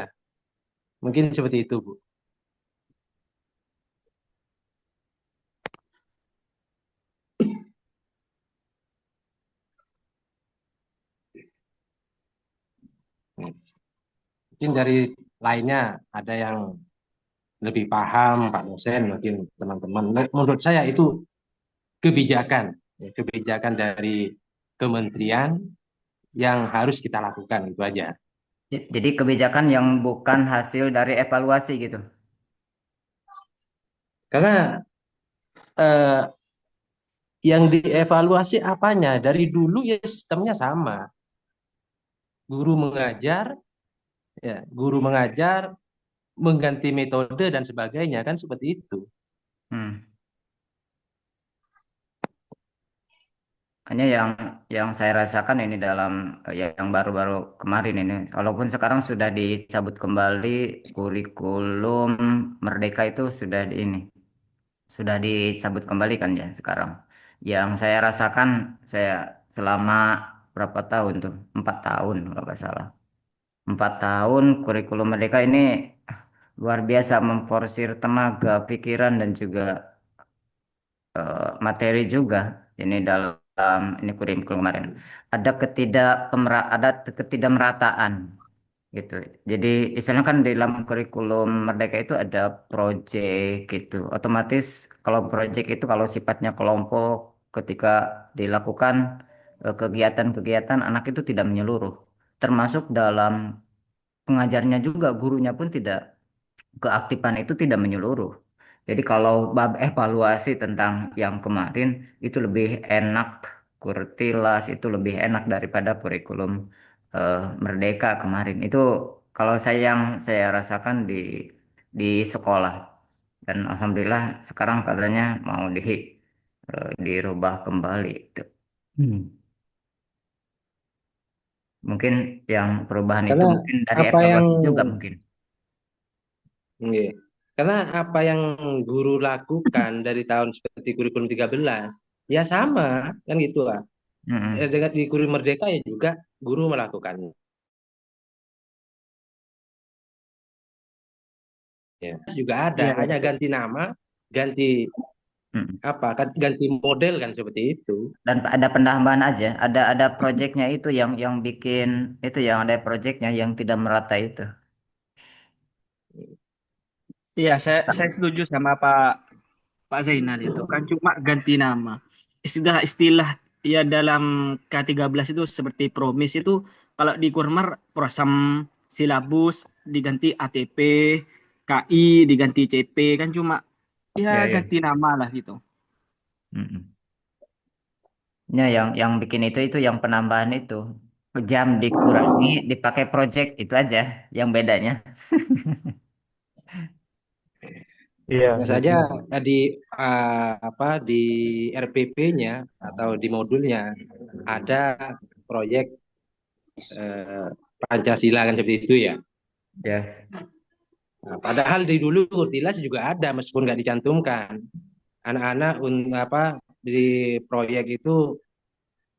Mungkin seperti itu Bu. Mungkin dari lainnya ada yang lebih paham Pak dosen mungkin teman-teman. Menurut saya itu kebijakan, ya, kebijakan dari kementerian yang harus kita lakukan itu aja. Jadi kebijakan yang bukan hasil dari evaluasi gitu. Karena eh, yang dievaluasi apanya dari dulu ya sistemnya sama. Guru mengajar, ya, guru mengajar mengganti metode dan sebagainya kan seperti itu. Hmm. Hanya yang saya rasakan ini dalam yang baru-baru kemarin ini, walaupun sekarang sudah dicabut kembali kurikulum Merdeka itu sudah sudah dicabut kembali kan ya sekarang. Yang saya rasakan saya selama berapa tahun tuh? 4 tahun kalau nggak salah. 4 tahun kurikulum Merdeka ini luar biasa memforsir tenaga, pikiran dan juga materi juga ini dalam ini kurikulum kemarin ada ketidakmerataan gitu. Jadi istilahnya kan di dalam kurikulum Merdeka itu ada proyek gitu. Otomatis kalau proyek itu kalau sifatnya kelompok ketika dilakukan kegiatan-kegiatan anak itu tidak menyeluruh. Termasuk dalam pengajarnya juga gurunya pun tidak keaktifan itu tidak menyeluruh. Jadi kalau bab evaluasi tentang yang kemarin itu lebih enak, kurtilas itu lebih enak daripada kurikulum Merdeka kemarin. Itu kalau saya rasakan di sekolah dan alhamdulillah sekarang katanya mau dirubah kembali. Itu. Hmm. Mungkin yang perubahan itu Karena mungkin dari apa yang evaluasi juga mungkin. Nggih. Karena apa yang guru lakukan dari tahun seperti kurikulum 13 ya sama kan gitu lah. Mm-mm. Dengan di kurikulum Merdeka ya juga guru melakukannya. Juga ada, Iya, iya, hanya betul. ganti nama, ganti Mm. apa, ganti model kan seperti itu. Dan ada penambahan aja, ada proyeknya itu yang bikin itu yang ada proyeknya yang tidak merata itu. Iya, saya setuju sama Pak Zainal itu kan cuma ganti nama. Istilah-istilah ya dalam K13 itu seperti promis itu kalau di Kurmer prosem silabus diganti ATP, KI diganti CP kan cuma ya Ya, ya. ganti nama lah gitu. Mm-mm. Ya, yang bikin itu yang penambahan itu jam dikurangi dipakai project itu aja yang bedanya. Iya, Bisa saja betul. di apa di RPP-nya atau di modulnya ada proyek eh, Pancasila kan seperti itu ya. Ya, Nah, padahal di dulu Kurtilas juga ada meskipun nggak dicantumkan. Anak-anak apa di proyek itu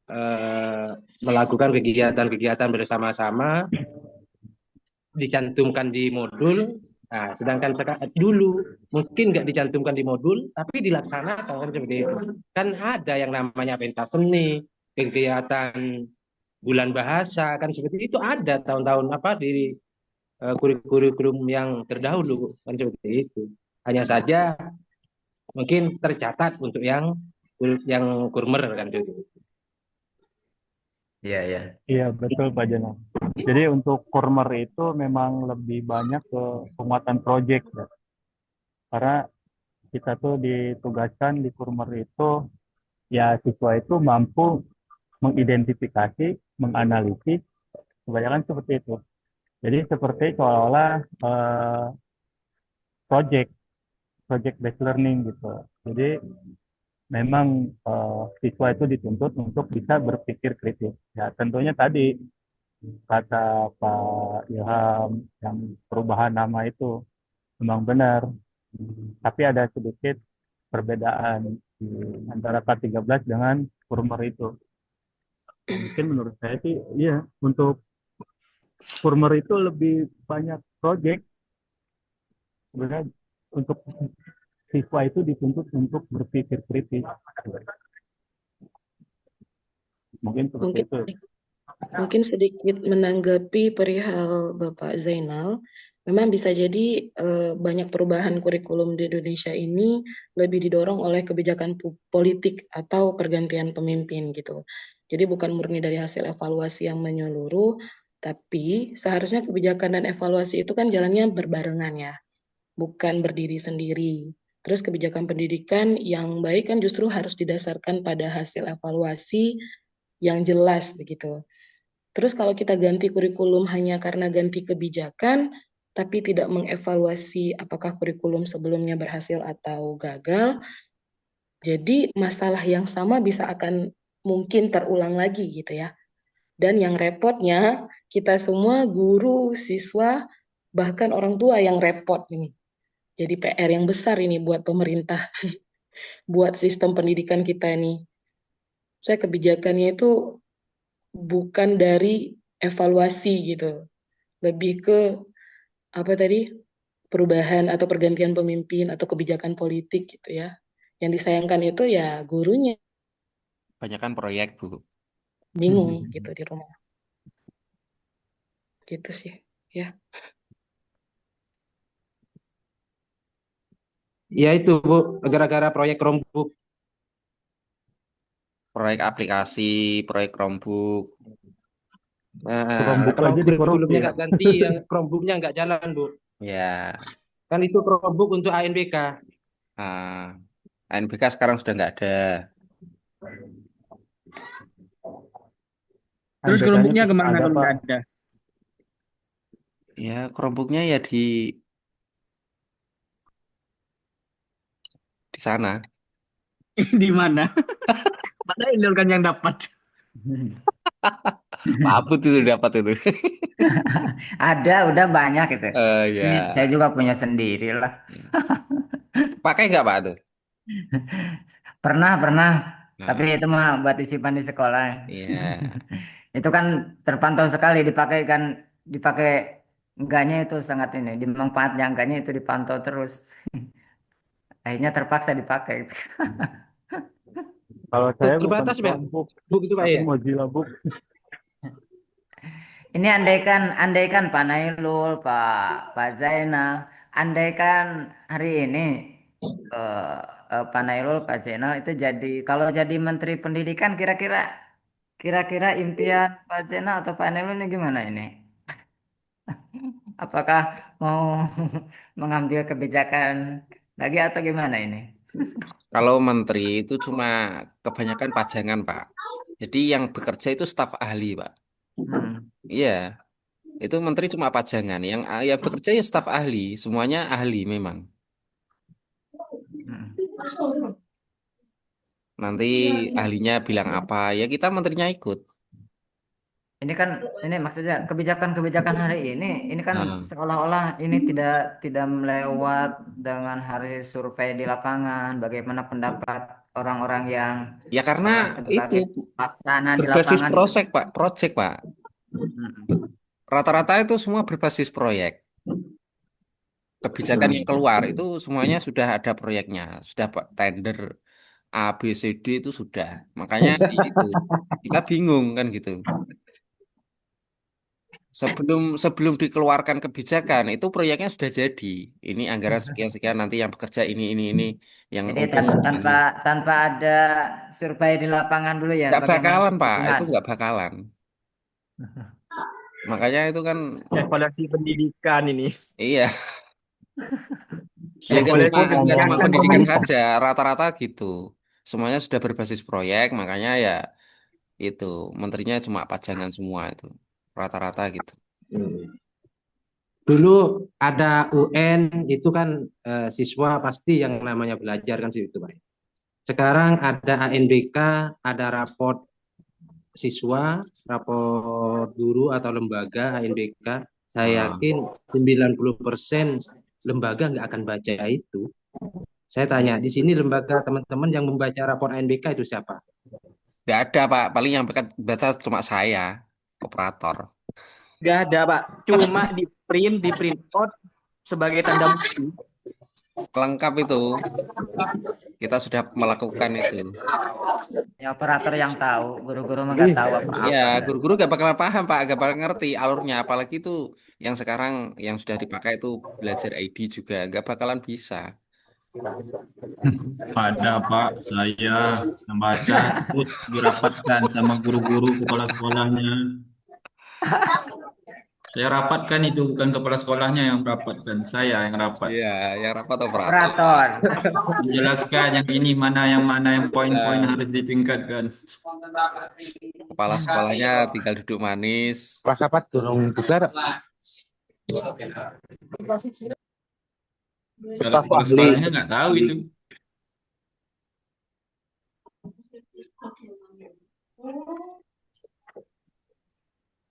eh, melakukan kegiatan-kegiatan bersama-sama dicantumkan di modul Nah, sedangkan dulu mungkin nggak dicantumkan di modul, tapi dilaksanakan kan seperti itu. Kan ada yang namanya pentas seni, kegiatan bulan bahasa, kan seperti itu ada tahun-tahun apa di kurikulum yang terdahulu kan seperti itu. Hanya saja mungkin tercatat untuk yang kurmer kan gitu. Iya, iya. Iya, betul Pak Jana. Jadi untuk Kurmer itu memang lebih banyak ke penguatan proyek ya. Karena kita tuh ditugaskan di Kurmer itu ya siswa itu mampu mengidentifikasi, menganalisis, kebanyakan seperti itu. Jadi seperti seolah-olah project, project based learning gitu. Jadi memang siswa itu dituntut untuk bisa berpikir kritis. Ya tentunya tadi kata Pak Ilham yang perubahan nama itu memang benar. Tapi ada sedikit perbedaan antara K13 dengan Kurmer itu. Mungkin menurut saya sih, iya, untuk Kurmer itu lebih banyak project. Sebenarnya untuk siswa itu dituntut untuk berpikir kritis. Mungkin seperti Mungkin itu. mungkin sedikit menanggapi perihal Bapak Zainal, memang bisa jadi banyak perubahan kurikulum di Indonesia ini lebih didorong oleh kebijakan politik atau pergantian pemimpin gitu. Jadi bukan murni dari hasil evaluasi yang menyeluruh, tapi seharusnya kebijakan dan evaluasi itu kan jalannya berbarengan ya, bukan berdiri sendiri. Terus kebijakan pendidikan yang baik kan justru harus didasarkan pada hasil evaluasi yang jelas begitu. Terus kalau kita ganti kurikulum hanya karena ganti kebijakan, tapi tidak mengevaluasi apakah kurikulum sebelumnya berhasil atau gagal, jadi masalah yang sama bisa akan mungkin terulang lagi gitu ya. Dan yang repotnya, kita semua guru, siswa, bahkan orang tua yang repot ini. Jadi PR yang besar ini buat pemerintah, buat sistem pendidikan kita ini. Saya kebijakannya itu bukan dari evaluasi gitu, lebih ke apa tadi, perubahan atau pergantian pemimpin atau kebijakan politik gitu ya. Yang disayangkan itu ya gurunya Banyak kan proyek, Bu. bingung gitu di rumah. Gitu sih ya. Ya itu Bu, gara-gara proyek Chromebook. Proyek aplikasi, proyek Chromebook. Nah, Chromebook kalau aja dikorupsi kurikulumnya ya. nggak ganti, ya Chromebooknya nggak jalan Bu. Ya, Kan itu Chromebook untuk ANBK. ah, ANBK sekarang sudah nggak ada. Terus ANBK-nya Chromebooknya tetap kemana ada kalau Pak. nggak ada? Ya, Chromebooknya ya di sana. Di mana? Mana Ilul kan yang dapat. Pak Abud itu dapat itu. Ada, udah banyak itu. Ini saya Ya, juga punya sendiri lah. pakai nggak Pak tuh? Pernah, pernah. Tapi Nah, itu mah buat isi di sekolah. iya. Itu kan terpantau sekali dipakai kan, dipakai enggaknya itu sangat ini, dimanfaatnya enggaknya itu dipantau terus. Akhirnya terpaksa dipakai. Kalau saya bukan Terbatas ya, Chromebook, Book itu Pak tapi ya. Mozilla Book. Ini andaikan Pak Nailul, Pak Zainal, andaikan hari ini eh, Pak Nailul, Pak Zainal itu jadi kalau jadi Menteri Pendidikan kira-kira impian Pak Zainal atau Pak Nailul ini gimana ini? Apakah mau mengambil kebijakan lagi atau gimana ini? Kalau menteri itu cuma kebanyakan pajangan, Pak. Jadi yang bekerja itu staf ahli, Pak. Hmm. Iya, itu menteri cuma pajangan. Yang bekerja ya staf ahli, semuanya ahli memang. Hmm. Nanti ahlinya bilang apa, ya kita menterinya ikut. Ini kan ini maksudnya kebijakan-kebijakan hari ini kan Nah, seolah-olah ini tidak melewat dengan hasil survei di lapangan. Bagaimana pendapat orang-orang yang ya karena itu sebagai pelaksana di berbasis lapangan itu. proyek, Pak. Project, Pak. Hmm. Rata-rata itu semua berbasis proyek. kebijakan yang keluar itu semuanya sudah ada proyeknya, sudah tender A, B, C, D itu sudah. Makanya itu kita bingung kan gitu. Sebelum sebelum dikeluarkan kebijakan itu proyeknya sudah jadi. Ini anggaran sekian-sekian nanti yang bekerja ini yang Jadi untung ini. tanpa ada survei di lapangan dulu ya, Nggak bagaimana bakalan Pak, itu kebutuhan. nggak bakalan. Makanya itu kan Evaluasi pendidikan ini. iya, ya Evaluasi nggak cuma kebijakan pendidikan pemerintah. saja, rata-rata gitu. Semuanya sudah berbasis proyek, makanya ya itu menterinya cuma pajangan semua itu rata-rata gitu. Dulu ada UN itu kan siswa pasti yang namanya belajar kan situ Pak. Sekarang ada ANBK, ada raport siswa, raport guru atau lembaga ANBK. Saya Ah. yakin 90% lembaga nggak akan baca itu. Saya tanya, di sini lembaga teman-teman yang membaca rapor ANBK itu siapa? Nggak ada Pak, paling yang baca cuma saya, operator. Gak ada, Pak. Cuma di print out sebagai tanda bukti. Lengkap itu, kita sudah melakukan itu. Ya operator yang tahu, guru-guru mah nggak tahu Iya, apa-apa. guru-guru gak bakalan paham Pak, gak bakal ngerti alurnya. Apalagi itu yang sekarang yang sudah dipakai itu belajar ID juga gak bakalan bisa. Ada Pak, saya membaca terus dirapatkan sama guru-guru kepala sekolahnya. Saya rapatkan itu bukan kepala sekolahnya yang rapatkan, saya yang rapat. Iya, yang rapat operator Pak. Operator. Menjelaskan yang mana yang poin-poin Nah, harus ditingkatkan. kepala sekolahnya tinggal duduk manis. Pak apa turun juga? Kalau Staf kepala ahli. sekolahnya nggak tahu itu.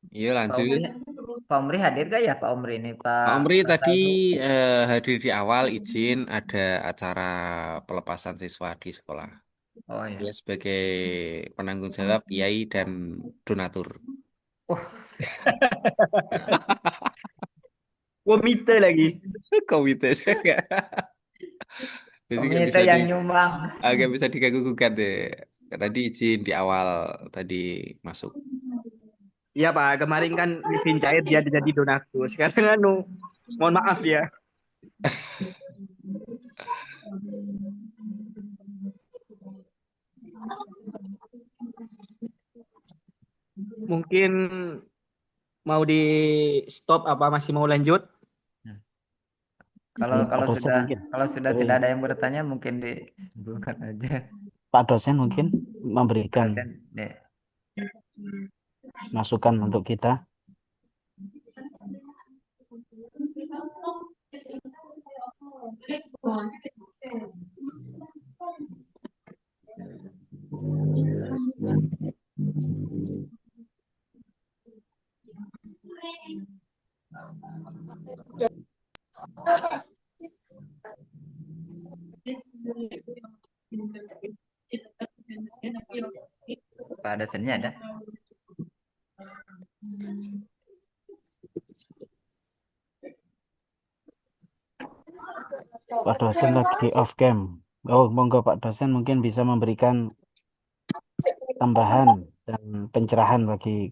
Iya Pak lanjut. Omri, Pak Omri hadir gak ya Pak Omri ini Pak Omri Pak tadi Saiful? hadir di awal izin ada acara pelepasan siswa di sekolah. Oh Dia ya. sebagai penanggung jawab kiai dan donatur. Komite lagi. Komite saya jadi nggak Komite bisa yang nyumbang. agak bisa diganggu gugat deh. Tadi izin di awal tadi masuk. Iya, Pak. Kemarin kan izin cair dia jadi donatur. Sekarang mohon maaf dia. Mungkin mau di stop apa masih mau lanjut? Kalau Pak dosen mungkin. tidak ada yang bertanya mungkin disebutkan aja. Pak dosen mungkin memberikan Dosen, deh. masukan untuk kita. Pak dosennya ada. Pak dosen lagi off cam. Oh, monggo Pak dosen mungkin bisa memberikan tambahan dan pencerahan bagi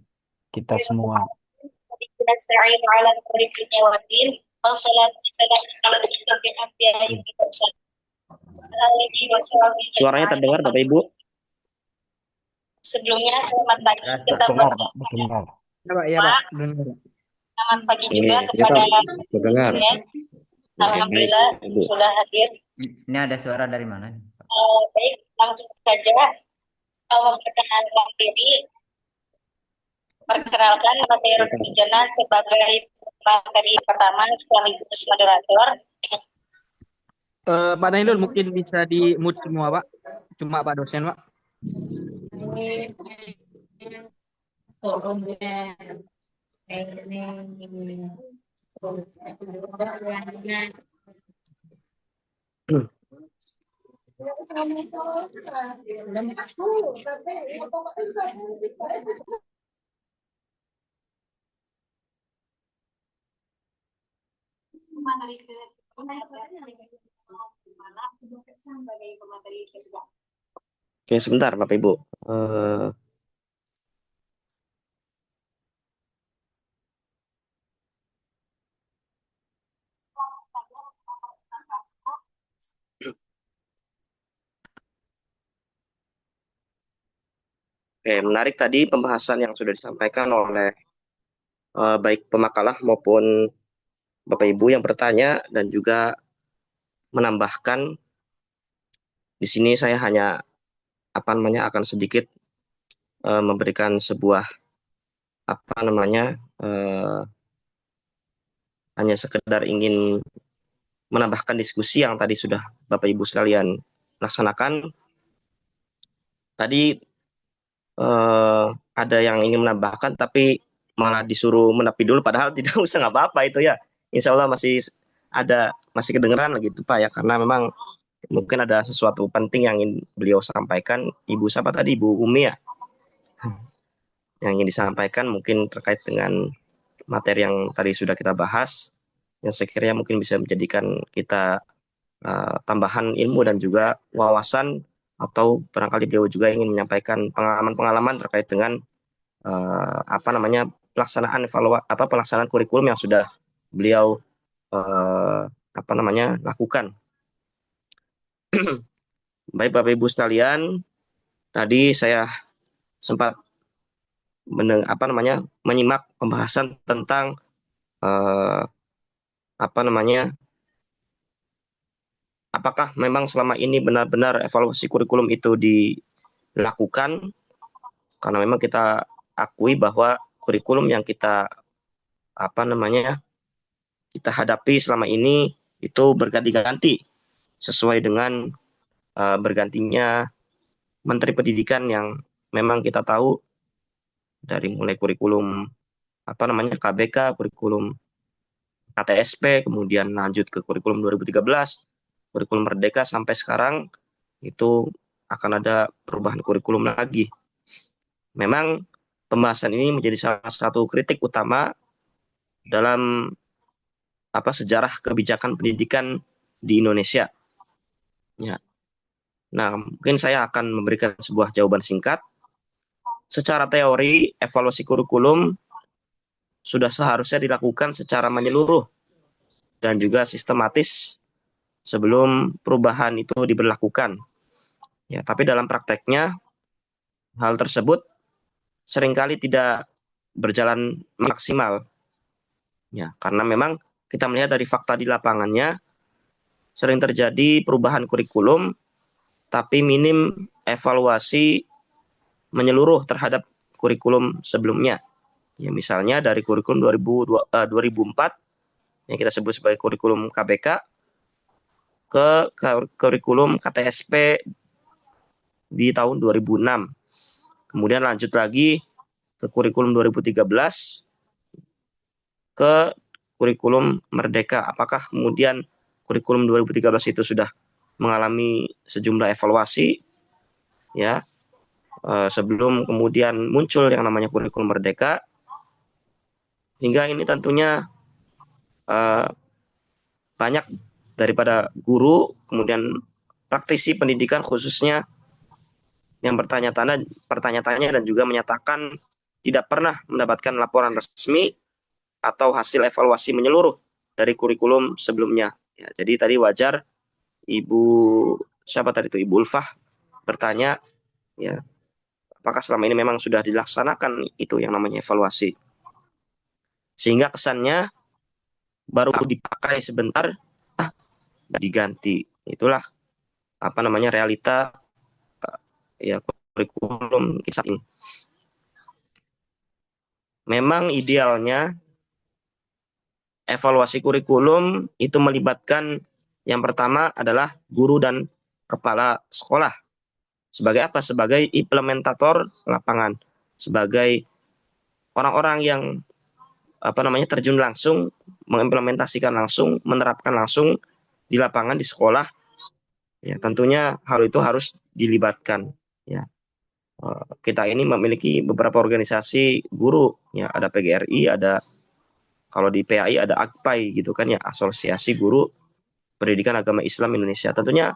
kita semua. Suaranya terdengar Bapak Ibu? Sebelumnya selamat pagi Jelas, Pak. kita Dengar, Pak, dengar. Ya, Pak. Iya, Pak. Dengar. selamat pagi juga Iya, kepada Pak. Terdengar. ya. Alhamdulillah Ibu. sudah hadir. Ini ada suara dari mana? Baik, langsung saja memperkenalkan diri. Perkenalkan nama saya Rosmi Jana sebagai materi pertama sekaligus moderator. Pak Nailul mungkin bisa di mute semua, Pak. Cuma Pak dosen, Pak. Oke, sebentar Bapak Ibu. Oke, menarik tadi pembahasan yang sudah disampaikan oleh baik pemakalah maupun Bapak Ibu yang bertanya dan juga menambahkan. Di sini saya hanya akan sedikit memberikan sebuah hanya sekedar ingin menambahkan diskusi yang tadi sudah Bapak Ibu sekalian laksanakan. Tadi ada yang ingin menambahkan tapi malah disuruh menepi dulu, padahal tidak usah, nggak apa-apa itu ya. Insya Allah masih kedengeran lagi itu Pak ya, karena memang mungkin ada sesuatu penting yang ingin beliau sampaikan. Ibu siapa tadi? Ibu Umi ya? Yang ingin disampaikan mungkin terkait dengan materi yang tadi sudah kita bahas, yang sekiranya mungkin bisa menjadikan kita tambahan ilmu dan juga wawasan, atau barangkali beliau juga ingin menyampaikan pengalaman-pengalaman terkait dengan pelaksanaan kurikulum yang sudah beliau lakukan. Baik Bapak Ibu sekalian, tadi saya sempat menyimak pembahasan tentang apakah memang selama ini benar-benar evaluasi kurikulum itu dilakukan, karena memang kita akui bahwa kurikulum yang kita hadapi selama ini itu berganti-ganti sesuai dengan bergantinya Menteri Pendidikan yang memang kita tahu dari mulai kurikulum KBK, kurikulum KTSP, kemudian lanjut ke kurikulum 2013, kurikulum Merdeka, sampai sekarang itu akan ada perubahan kurikulum lagi. Memang pembahasan ini menjadi salah satu kritik utama dalam sejarah kebijakan pendidikan di Indonesia. Ya. Nah, mungkin saya akan memberikan sebuah jawaban singkat. Secara teori, evaluasi kurikulum sudah seharusnya dilakukan secara menyeluruh dan juga sistematis sebelum perubahan itu diberlakukan. Ya, tapi dalam prakteknya hal tersebut seringkali tidak berjalan maksimal. Ya, karena memang kita melihat dari fakta di lapangannya, sering terjadi perubahan kurikulum, tapi minim evaluasi menyeluruh terhadap kurikulum sebelumnya. Ya, misalnya dari kurikulum 2004, yang kita sebut sebagai kurikulum KBK, ke kurikulum KTSP di tahun 2006. Kemudian lanjut lagi ke kurikulum 2013, ke kurikulum Merdeka. Apakah kemudian kurikulum 2013 itu sudah mengalami sejumlah evaluasi ya sebelum kemudian muncul yang namanya kurikulum Merdeka, hingga ini tentunya banyak daripada guru, kemudian praktisi pendidikan khususnya, yang bertanya-tanya dan juga menyatakan tidak pernah mendapatkan laporan resmi atau hasil evaluasi menyeluruh dari kurikulum sebelumnya. Ya, jadi tadi wajar Ibu Ulfah bertanya, ya, apakah selama ini memang sudah dilaksanakan itu yang namanya evaluasi, sehingga kesannya baru dipakai sebentar diganti. Itulah realita ya kurikulum kisah ini. Memang idealnya evaluasi kurikulum itu melibatkan yang pertama adalah guru dan kepala sekolah. Sebagai apa? Sebagai implementator lapangan, sebagai orang-orang yang terjun langsung, mengimplementasikan langsung, menerapkan langsung di lapangan, di sekolah. Ya, tentunya hal itu harus dilibatkan. Ya, kita ini memiliki beberapa organisasi guru. Ya, ada PGRI, ada kalau di PAI ada AKPAI gitu kan ya, Asosiasi Guru Pendidikan Agama Islam Indonesia. Tentunya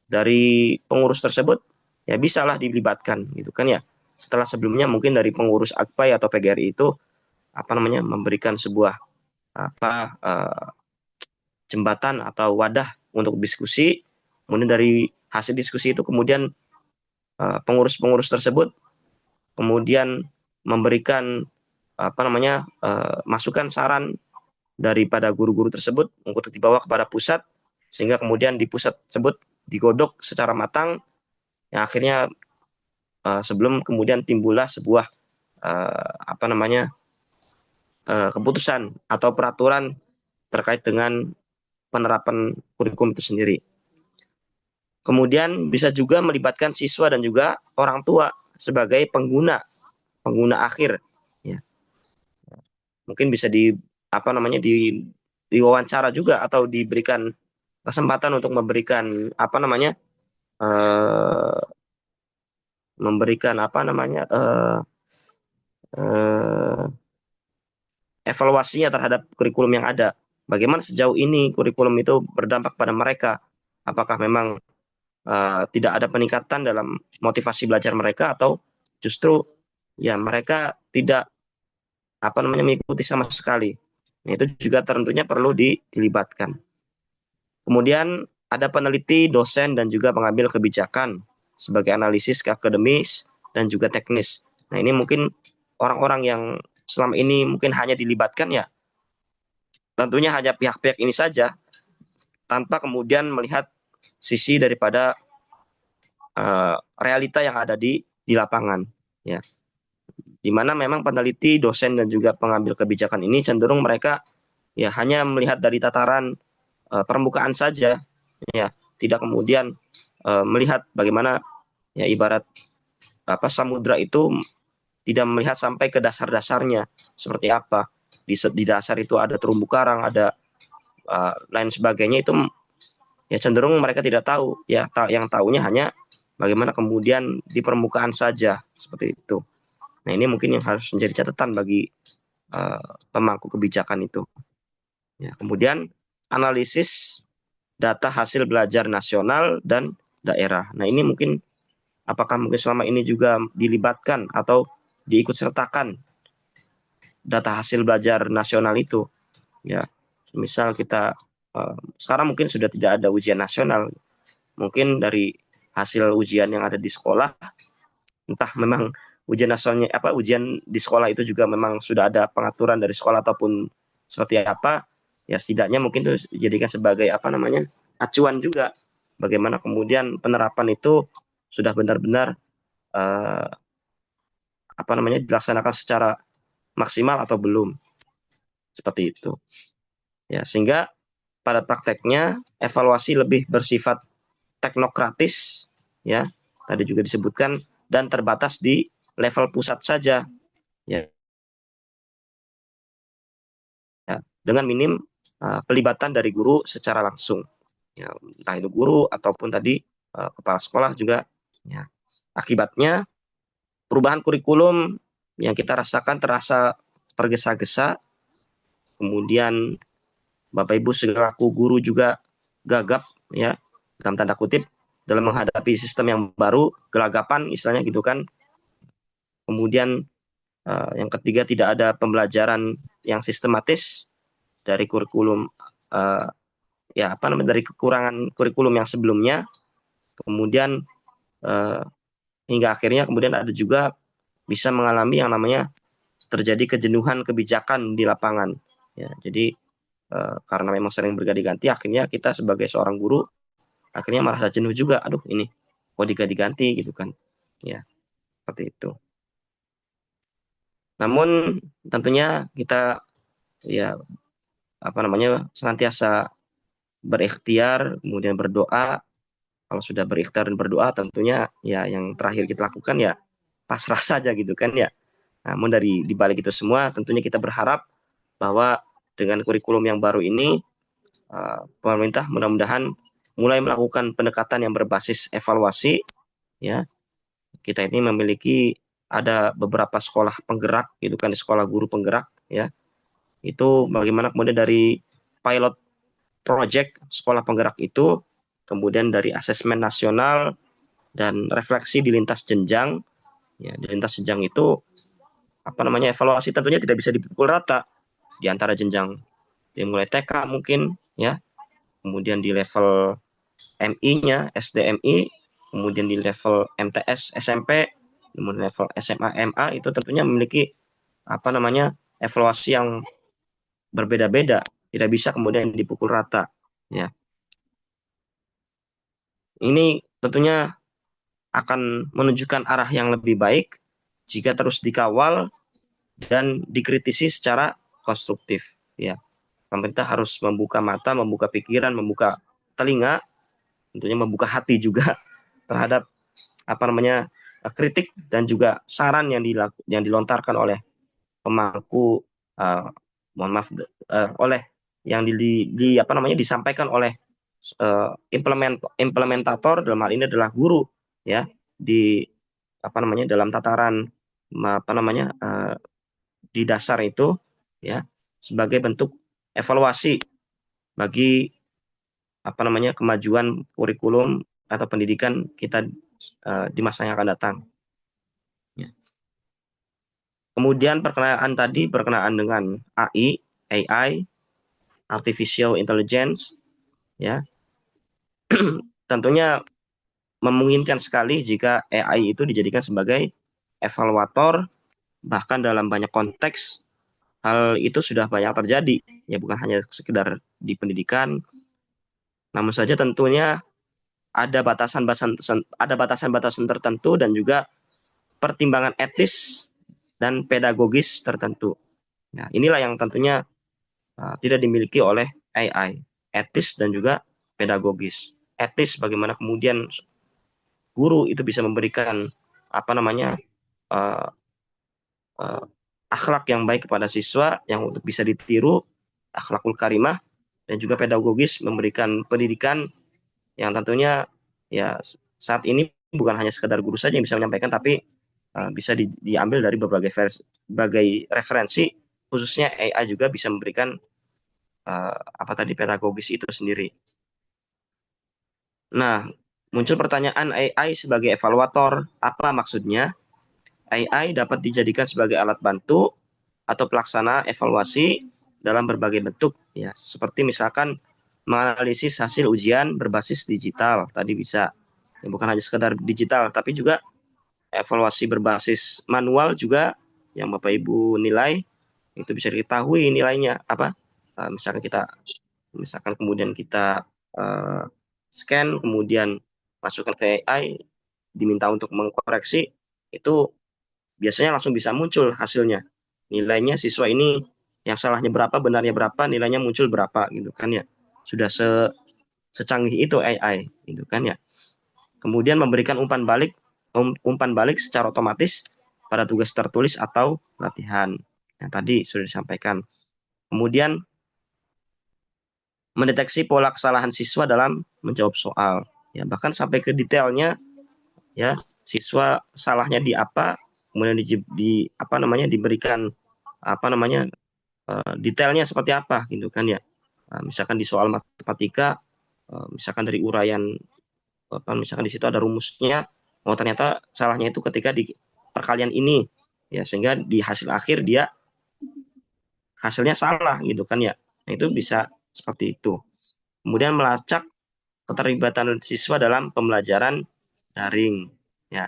dari pengurus tersebut ya bisalah dilibatkan gitu kan ya. Setelah sebelumnya mungkin dari pengurus AKPAI atau PGRI itu memberikan sebuah jembatan atau wadah untuk diskusi. Kemudian dari hasil diskusi itu kemudian pengurus-pengurus tersebut kemudian memberikan masukan saran daripada guru-guru tersebut untuk dibawa kepada pusat, sehingga kemudian di pusat tersebut digodok secara matang, yang akhirnya sebelum kemudian timbullah sebuah keputusan atau peraturan terkait dengan penerapan kurikulum itu sendiri. Kemudian bisa juga melibatkan siswa dan juga orang tua sebagai pengguna akhir. Ya. Mungkin bisa diwawancara juga atau diberikan kesempatan untuk memberikan evaluasinya terhadap kurikulum yang ada. Bagaimana sejauh ini kurikulum itu berdampak pada mereka? Apakah memang tidak ada peningkatan dalam motivasi belajar mereka, atau justru ya mereka tidak mengikuti sama sekali. Nah, itu juga tentunya perlu dilibatkan. Kemudian ada peneliti, dosen, dan juga pengambil kebijakan sebagai analisis akademis dan juga teknis. Nah, ini mungkin orang-orang yang selama ini mungkin hanya dilibatkan ya, tentunya hanya pihak-pihak ini saja, tanpa kemudian melihat sisi daripada realita yang ada di lapangan. Ya. Di mana memang peneliti, dosen, dan juga pengambil kebijakan ini cenderung mereka ya hanya melihat dari tataran permukaan saja, ya, tidak kemudian melihat bagaimana ya ibarat samudra itu tidak melihat sampai ke dasar-dasarnya seperti apa. Di dasar itu ada terumbu karang, ada lain sebagainya, itu ya cenderung mereka tidak tahu, ya yang tahunya hanya bagaimana kemudian di permukaan saja seperti itu. Nah, ini mungkin yang harus menjadi catatan bagi pemangku kebijakan itu. Ya, kemudian analisis data hasil belajar nasional dan daerah. Nah, ini mungkin apakah mungkin selama ini juga dilibatkan atau diikut sertakan data hasil belajar nasional itu. Ya, misal kita sekarang mungkin sudah tidak ada ujian nasional. Mungkin dari hasil ujian yang ada di sekolah, entah memang ujian nasionalnya ujian di sekolah itu juga memang sudah ada pengaturan dari sekolah ataupun seperti apa, ya setidaknya mungkin itu dijadikan sebagai acuan juga bagaimana kemudian penerapan itu sudah benar-benar dilaksanakan secara maksimal atau belum, seperti itu. Ya, sehingga pada prakteknya evaluasi lebih bersifat teknokratis, ya, tadi juga disebutkan, dan terbatas di level pusat saja, ya, dengan minim pelibatan dari guru secara langsung, ya, entah itu guru ataupun tadi kepala sekolah juga. Ya. Akibatnya perubahan kurikulum yang kita rasakan terasa tergesa-gesa, kemudian Bapak Ibu selaku guru juga gagap, ya, dalam tanda kutip, dalam menghadapi sistem yang baru, gelagapan istilahnya gitu kan. Kemudian yang ketiga, tidak ada pembelajaran yang sistematis dari kurikulum dari kekurangan kurikulum yang sebelumnya. Kemudian hingga akhirnya kemudian ada juga bisa mengalami yang namanya terjadi kejenuhan kebijakan di lapangan. Ya, jadi karena memang sering berganti-ganti, akhirnya kita sebagai seorang guru akhirnya merasa jenuh juga. Aduh, ini kok diganti-ganti gitu kan. Ya, seperti itu. Namun tentunya kita ya senantiasa berikhtiar, kemudian berdoa. Kalau sudah berikhtiar dan berdoa, tentunya ya yang terakhir kita lakukan ya pasrah saja gitu kan ya. Namun di balik itu semua, tentunya kita berharap bahwa dengan kurikulum yang baru ini, pemerintah mudah-mudahan mulai melakukan pendekatan yang berbasis evaluasi. Ya, kita ini memiliki ada beberapa sekolah penggerak gitu kan, di sekolah guru penggerak, ya. Itu bagaimana kemudian dari pilot proyek sekolah penggerak itu, kemudian dari asesmen nasional dan refleksi di lintas jenjang. Ya, di lintas jenjang itu evaluasi tentunya tidak bisa dipukul rata di antara jenjang mulai TK mungkin ya, kemudian di level MI-nya, SDMI, kemudian di level MTS SMP, kemudian level SMA MA itu tentunya memiliki evaluasi yang berbeda-beda, tidak bisa kemudian dipukul rata ya. Ini tentunya akan menunjukkan arah yang lebih baik jika terus dikawal dan dikritisi secara konstruktif ya. Pemerintah harus membuka mata, membuka pikiran, membuka telinga, tentunya membuka hati juga terhadap kritik dan juga saran yang dilontarkan oleh pemangku oleh yang disampaikan oleh implementator, dalam hal ini adalah guru ya, di dalam tataran di dasar itu ya, sebagai bentuk evaluasi bagi kemajuan kurikulum atau pendidikan kita di masa yang akan datang. Ya. Kemudian berkenaan dengan AI, artificial intelligence, ya, tentunya memungkinkan sekali jika AI itu dijadikan sebagai evaluator, bahkan dalam banyak konteks hal itu sudah banyak terjadi, ya bukan hanya sekedar di pendidikan, namun saja tentunya ada batasan-batasan tertentu dan juga pertimbangan etis dan pedagogis tertentu. Nah, inilah yang tentunya tidak dimiliki oleh AI, etis dan juga pedagogis. Etis bagaimana kemudian guru itu bisa memberikan akhlak yang baik kepada siswa yang untuk bisa ditiru, akhlakul karimah, dan juga pedagogis memberikan pendidikan yang tentunya ya saat ini bukan hanya sekedar guru saja yang bisa menyampaikan, tapi bisa diambil dari berbagai referensi, khususnya AI juga bisa memberikan pedagogis itu sendiri. Nah, muncul pertanyaan, AI sebagai evaluator, apa maksudnya? AI dapat dijadikan sebagai alat bantu atau pelaksana evaluasi dalam berbagai bentuk, ya, seperti misalkan menganalisis hasil ujian berbasis digital, tadi bisa, ya, bukan hanya sekedar digital, tapi juga evaluasi berbasis manual juga, yang Bapak Ibu nilai, itu bisa diketahui nilainya apa, misalkan kemudian kita scan, kemudian masukkan ke AI, diminta untuk mengkoreksi, itu biasanya langsung bisa muncul hasilnya. Nilainya siswa ini yang salahnya berapa, benarnya berapa, nilainya muncul berapa gitu kan ya. Sudah secanggih itu AI gitu kan ya. Kemudian memberikan umpan balik secara otomatis pada tugas tertulis atau latihan. Yang tadi sudah disampaikan. Kemudian mendeteksi pola kesalahan siswa dalam menjawab soal, ya, bahkan sampai ke detailnya, ya, siswa salahnya di apa, kemudian diberikan detailnya seperti apa gitu kan ya. Misalkan di soal matematika, misalkan dari uraian misalkan di situ ada rumusnya, ternyata salahnya itu ketika di perkalian ini, ya, sehingga di hasil akhir dia hasilnya salah gitu kan ya. Nah, itu bisa seperti itu. Kemudian melacak keterlibatan siswa dalam pembelajaran daring, ya.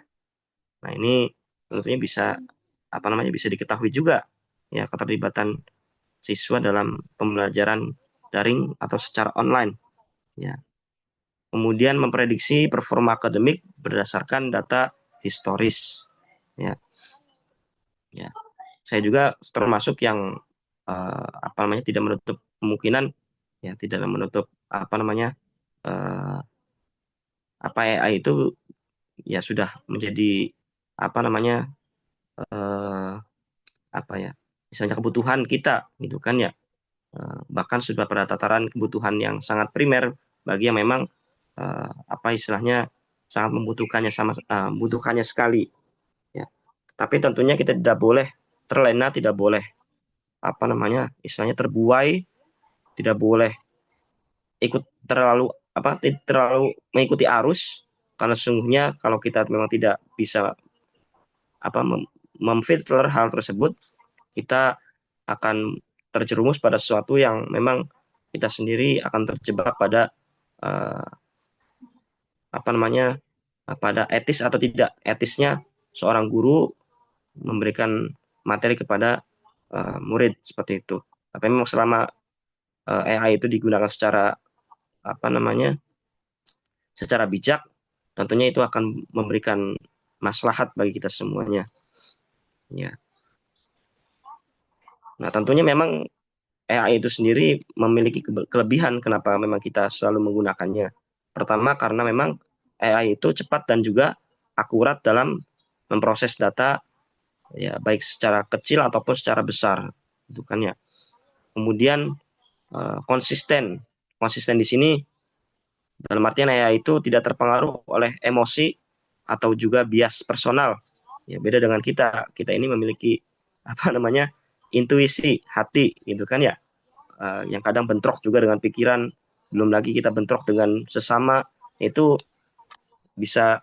Nah, ini tentunya bisa bisa diketahui juga, ya, keterlibatan siswa dalam pembelajaran daring atau secara online, ya. Kemudian memprediksi performa akademik berdasarkan data historis, ya. Ya. Saya juga termasuk yang tidak menutup kemungkinan, ya, tidak menutup AI itu ya sudah menjadi misalnya kebutuhan kita gitu kan ya, bahkan sudah pada tataran kebutuhan yang sangat primer bagi yang memang istilahnya sangat membutuhkannya sekali, ya. Tapi tentunya kita tidak boleh terlena, tidak boleh istilahnya terbuai, tidak boleh ikut terlalu tidak terlalu mengikuti arus, karena sesungguhnya kalau kita memang tidak bisa memfilter hal tersebut, kita akan terjerumus pada sesuatu yang memang kita sendiri akan terjebak pada pada etis atau tidak etisnya seorang guru memberikan materi kepada murid seperti itu. Tapi memang selama AI itu digunakan secara secara bijak, tentunya itu akan memberikan maslahat bagi kita semuanya. Ya. Nah, tentunya memang AI itu sendiri memiliki kelebihan kenapa memang kita selalu menggunakannya. Pertama, karena memang AI itu cepat dan juga akurat dalam memproses data, ya baik secara kecil ataupun secara besar, itu kan ya. Kemudian konsisten di sini dalam artian AI itu tidak terpengaruh oleh emosi atau juga bias personal. Ya, beda dengan kita ini memiliki intuisi hati, gitu kan ya. Yang kadang bentrok juga dengan pikiran, belum lagi kita bentrok dengan sesama, itu bisa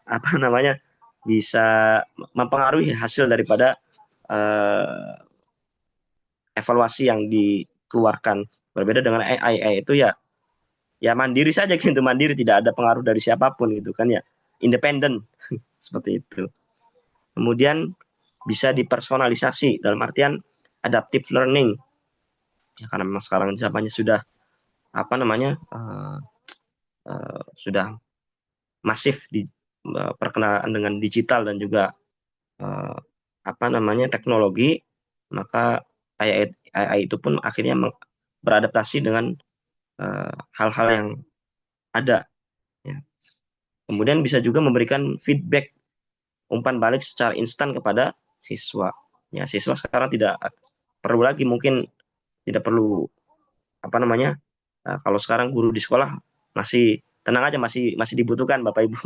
bisa mempengaruhi hasil daripada evaluasi yang dikeluarkan. Berbeda dengan AI itu ya mandiri saja gitu, mandiri, tidak ada pengaruh dari siapapun gitu kan ya, independen seperti itu. Kemudian bisa dipersonalisasi dalam artian adaptive learning, ya karena memang sekarang zamannya sudah sudah masif perkenaan dengan digital dan juga teknologi, maka AI itu pun akhirnya beradaptasi dengan hal-hal yang ada. Ya. Kemudian bisa juga memberikan feedback, umpan balik secara instan kepada siswa. Ya, siswa sekarang tidak perlu lagi, mungkin tidak perlu kalau sekarang guru di sekolah masih tenang aja, masih dibutuhkan Bapak Ibu.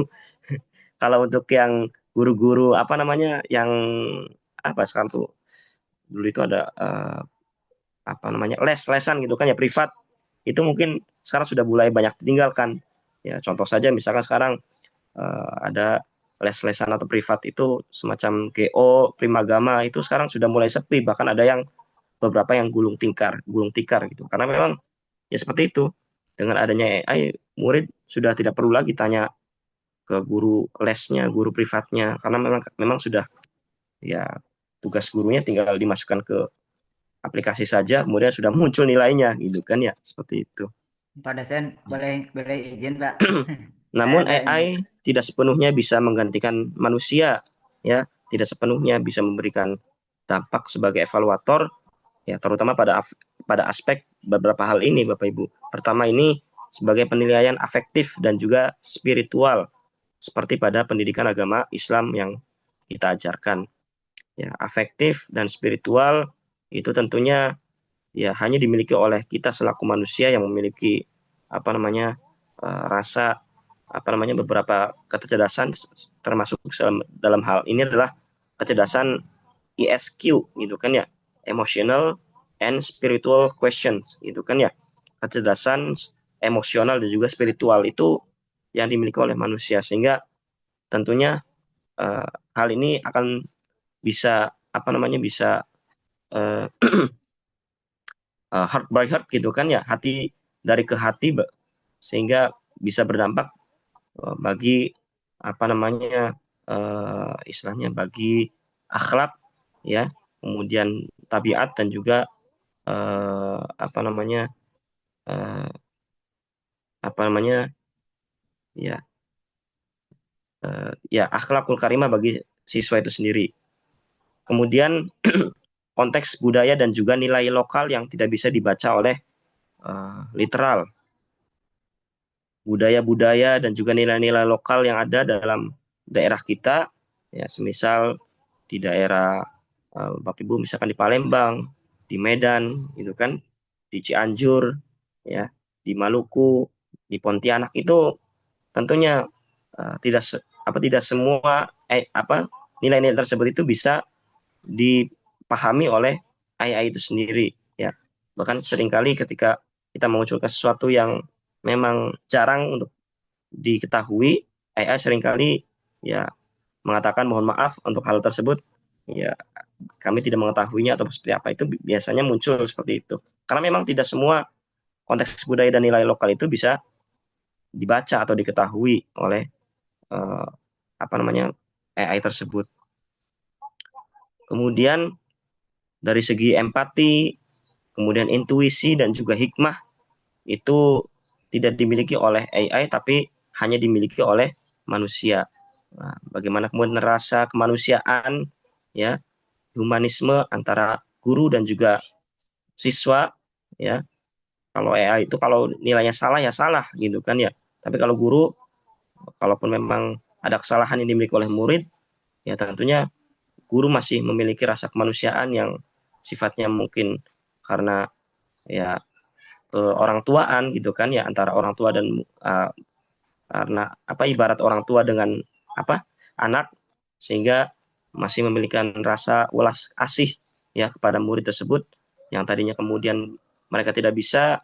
Kalau untuk yang guru-guru yang sekarang tuh, dulu itu ada les-lesan gitu kan ya, privat, itu mungkin sekarang sudah mulai banyak ditinggalkan. Ya, contoh saja misalkan sekarang ada les-lesan atau privat itu semacam GO, Primagama, itu sekarang sudah mulai sepi, bahkan ada yang beberapa yang gulung tikar gitu. Karena memang ya seperti itu. Dengan adanya AI, murid sudah tidak perlu lagi tanya ke guru lesnya, guru privatnya, karena memang sudah, ya tugas gurunya tinggal dimasukkan ke aplikasi saja, kemudian sudah muncul nilainya gitu kan ya, seperti itu. Pak dosen, boleh izin Pak. Namun AI tidak sepenuhnya bisa menggantikan manusia, ya, tidak sepenuhnya bisa memberikan dampak sebagai evaluator, ya, terutama pada aspek beberapa hal ini Bapak Ibu. Pertama ini sebagai penilaian afektif dan juga spiritual, seperti pada pendidikan agama Islam yang kita ajarkan. Ya, afektif dan spiritual itu tentunya ya hanya dimiliki oleh kita selaku manusia yang memiliki rasa beberapa kecerdasan, termasuk dalam hal ini adalah kecerdasan ESQ gitu kan ya, emotional and spiritual questions gitu kan ya. Kecerdasan emosional dan juga spiritual itu yang dimiliki oleh manusia, sehingga tentunya hal ini akan bisa heart by heart gitu kan ya, hati dari ke hati, sehingga bisa berdampak bagi istilahnya bagi akhlak, ya, kemudian tabiat dan juga akhlakul karimah bagi siswa itu sendiri. Kemudian konteks budaya dan juga nilai lokal yang tidak bisa dibaca oleh literal. Budaya-budaya dan juga nilai-nilai lokal yang ada dalam daerah kita, ya, semisal di daerah Bapak Ibu misalkan di Palembang, di Medan, gitu kan, di Cianjur, ya, di Maluku, di Pontianak, itu tentunya tidak semua nilai-nilai tersebut itu bisa dipahami oleh AI itu sendiri, ya. Bahkan seringkali ketika kita mengusulkan sesuatu yang memang jarang untuk diketahui, AI seringkali ya mengatakan mohon maaf untuk hal tersebut, ya kami tidak mengetahuinya atau seperti apa, itu biasanya muncul seperti itu. Karena memang tidak semua konteks budaya dan nilai lokal itu bisa dibaca atau diketahui oleh eh, apa namanya AI tersebut. Kemudian dari segi empati, kemudian intuisi dan juga hikmah itu tidak dimiliki oleh AI tapi hanya dimiliki oleh manusia. Nah, bagaimana kemudian rasa kemanusiaan, ya, humanisme antara guru dan juga siswa, ya. Kalau AI itu kalau nilainya salah ya salah gitu kan ya. Tapi kalau guru, kalaupun memang ada kesalahan yang dimiliki oleh murid, ya tentunya guru masih memiliki rasa kemanusiaan yang sifatnya mungkin karena ya orang tuaan gitu kan ya, antara orang tua dan karena apa ibarat orang tua dengan apa anak, sehingga masih memiliki rasa welas asih ya kepada murid tersebut yang tadinya kemudian mereka tidak bisa,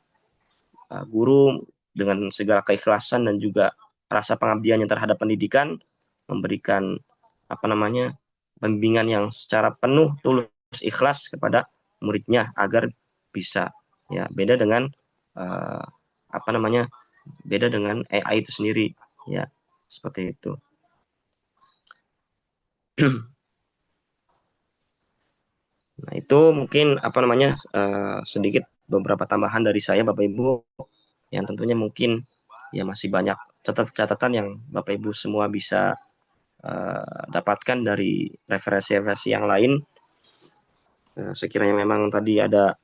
guru dengan segala keikhlasan dan juga rasa pengabdiannya terhadap pendidikan memberikan apa namanya pembimbingan yang secara penuh tulus ikhlas kepada muridnya agar bisa, ya beda dengan uh, apa namanya beda dengan AI itu sendiri, ya seperti itu. Nah itu mungkin apa namanya sedikit beberapa tambahan dari saya Bapak Ibu, yang tentunya mungkin ya masih banyak catatan-catatan yang Bapak Ibu semua bisa dapatkan dari referensi-referensi yang lain. Sekiranya memang tadi ada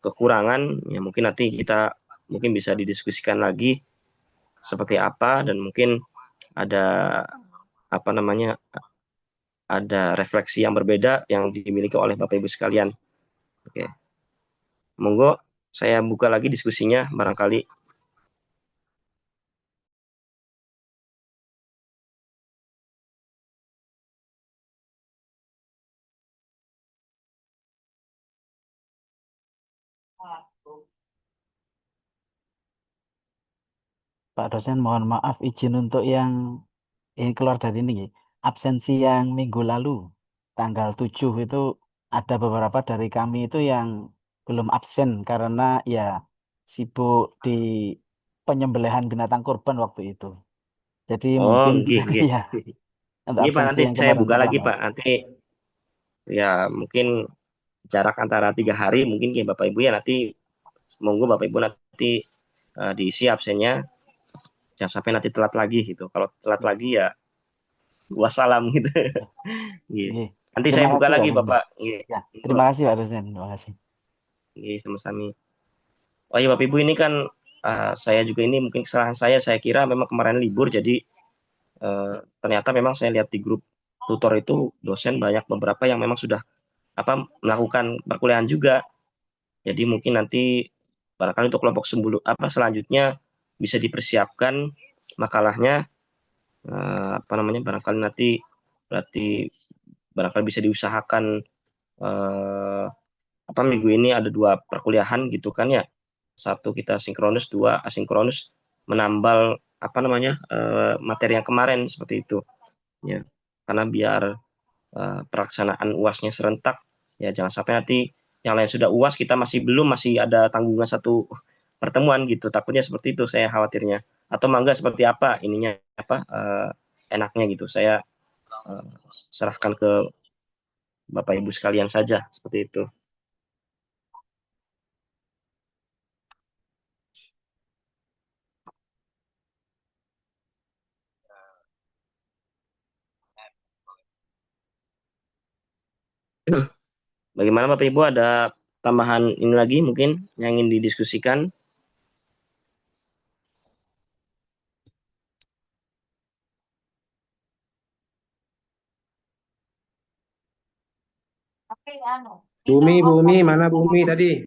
kekurangan, ya mungkin nanti kita mungkin bisa didiskusikan lagi seperti apa, dan mungkin ada apa namanya ada refleksi yang berbeda yang dimiliki oleh Bapak Ibu sekalian. Oke, monggo saya buka lagi diskusinya barangkali. Pak dosen, mohon maaf izin untuk yang ini keluar dari ini. Absensi yang minggu lalu, tanggal 7 itu ada beberapa dari kami itu yang belum absen karena ya sibuk di penyembelihan binatang kurban waktu itu. Jadi Oh, mungkin nggih, nggih. ya untuk Nggih, Pak, absensi nanti yang saya kemarin buka lagi, terlambat. Pak. Nanti ya mungkin jarak antara 3 hari mungkin ya Bapak Ibu, ya nanti monggo Bapak Ibu nanti diisi absennya, jangan sampai nanti telat lagi gitu. Kalau telat lagi ya wassalam gitu. Nggih. Oke. Nanti saya Terima buka kasih Pak lagi dosen. Bapak. Nggih. Ya, Monggo. terima kasih Pak dosen. Terima kasih. Nggih, sama-sama. Oh iya Bapak Ibu, ini kan saya juga ini mungkin kesalahan saya kira memang kemarin libur, jadi ternyata memang saya lihat di grup tutor itu dosen banyak beberapa yang memang sudah apa melakukan perkuliahan juga. Jadi mungkin nanti barangkali untuk kelompok apa selanjutnya bisa dipersiapkan makalahnya, apa namanya barangkali nanti berarti barangkali bisa diusahakan eh, apa minggu ini ada 2 perkuliahan gitu kan ya. Satu kita sinkronus, 2 asinkronus, menambal apa namanya materi yang kemarin seperti itu. Ya. Karena biar pelaksanaan UASnya serentak, ya jangan sampai nanti yang lain sudah UAS kita masih ada tanggungan satu pertemuan gitu, takutnya seperti itu saya khawatirnya. Atau mangga seperti apa ininya apa enaknya gitu, saya uh, serahkan ke Bapak Ibu sekalian saja seperti itu. Bagaimana Bapak Ibu, ada tambahan ini lagi mungkin yang ingin didiskusikan? Bumi, mana Bumi tadi?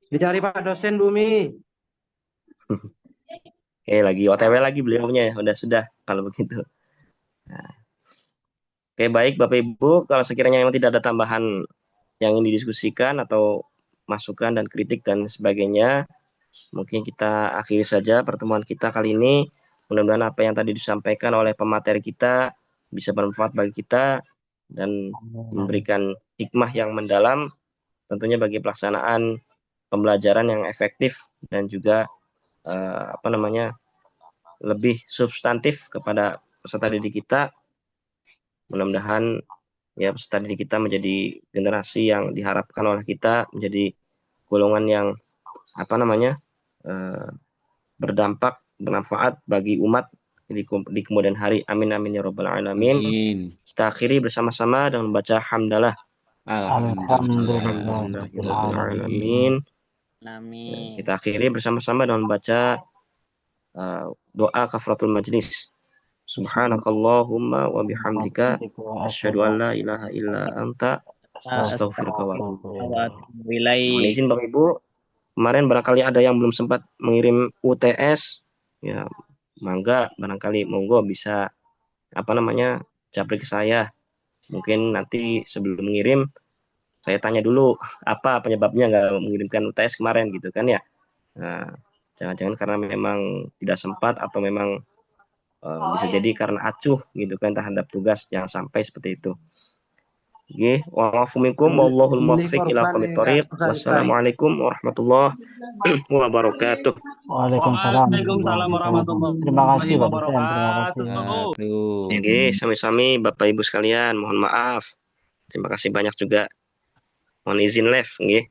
Dicari Pak dosen Bumi. Oke, lagi OTW lagi beliaunya ya. Sudah kalau begitu. Nah, oke, baik Bapak Ibu, kalau sekiranya memang tidak ada tambahan yang ingin didiskusikan atau masukan dan kritik dan sebagainya. Mungkin kita akhiri saja pertemuan kita kali ini. Mudah-mudahan apa yang tadi disampaikan oleh pemateri kita bisa bermanfaat bagi kita dan memberikan hikmah yang mendalam tentunya bagi pelaksanaan pembelajaran yang efektif dan juga lebih substantif kepada peserta didik kita. Mudah-mudahan ya peserta didik kita menjadi generasi yang diharapkan oleh kita menjadi golongan yang berdampak, bermanfaat bagi umat di kemudian hari. Amin amin ya rabbal alamin. Amin. Kita akhiri bersama-sama dengan membaca hamdalah. Alhamdulillahirabbil alamin. Amin. Kita akhiri bersama-sama dengan membaca doa kafaratul majlis. Subhanakallahumma wa bihamdika asyhadu an la ilaha illa anta astaghfiruka wa atubu ilaik. Mohon izin Bapak Ibu, kemarin barangkali ada yang belum sempat mengirim UTS, ya mangga barangkali monggo bisa japri ke saya. Mungkin nanti sebelum mengirim saya tanya dulu apa penyebabnya nggak mengirimkan UTS kemarin gitu kan ya. Nah, jangan-jangan karena memang tidak sempat atau memang bisa jadi karena acuh gitu kan terhadap tugas, jangan sampai seperti itu. Oke, wa'afu minkum wallahul muwaffiq ila aqwamit thoriq. Wassalamualaikum warahmatullahi wabarakatuh. Waalaikumsalam. Terima kasih Pak dosen, terima kasih. Oke, sami-sami Bapak Ibu sekalian, mohon maaf. Terima kasih banyak juga. Mohon izin live, nggih.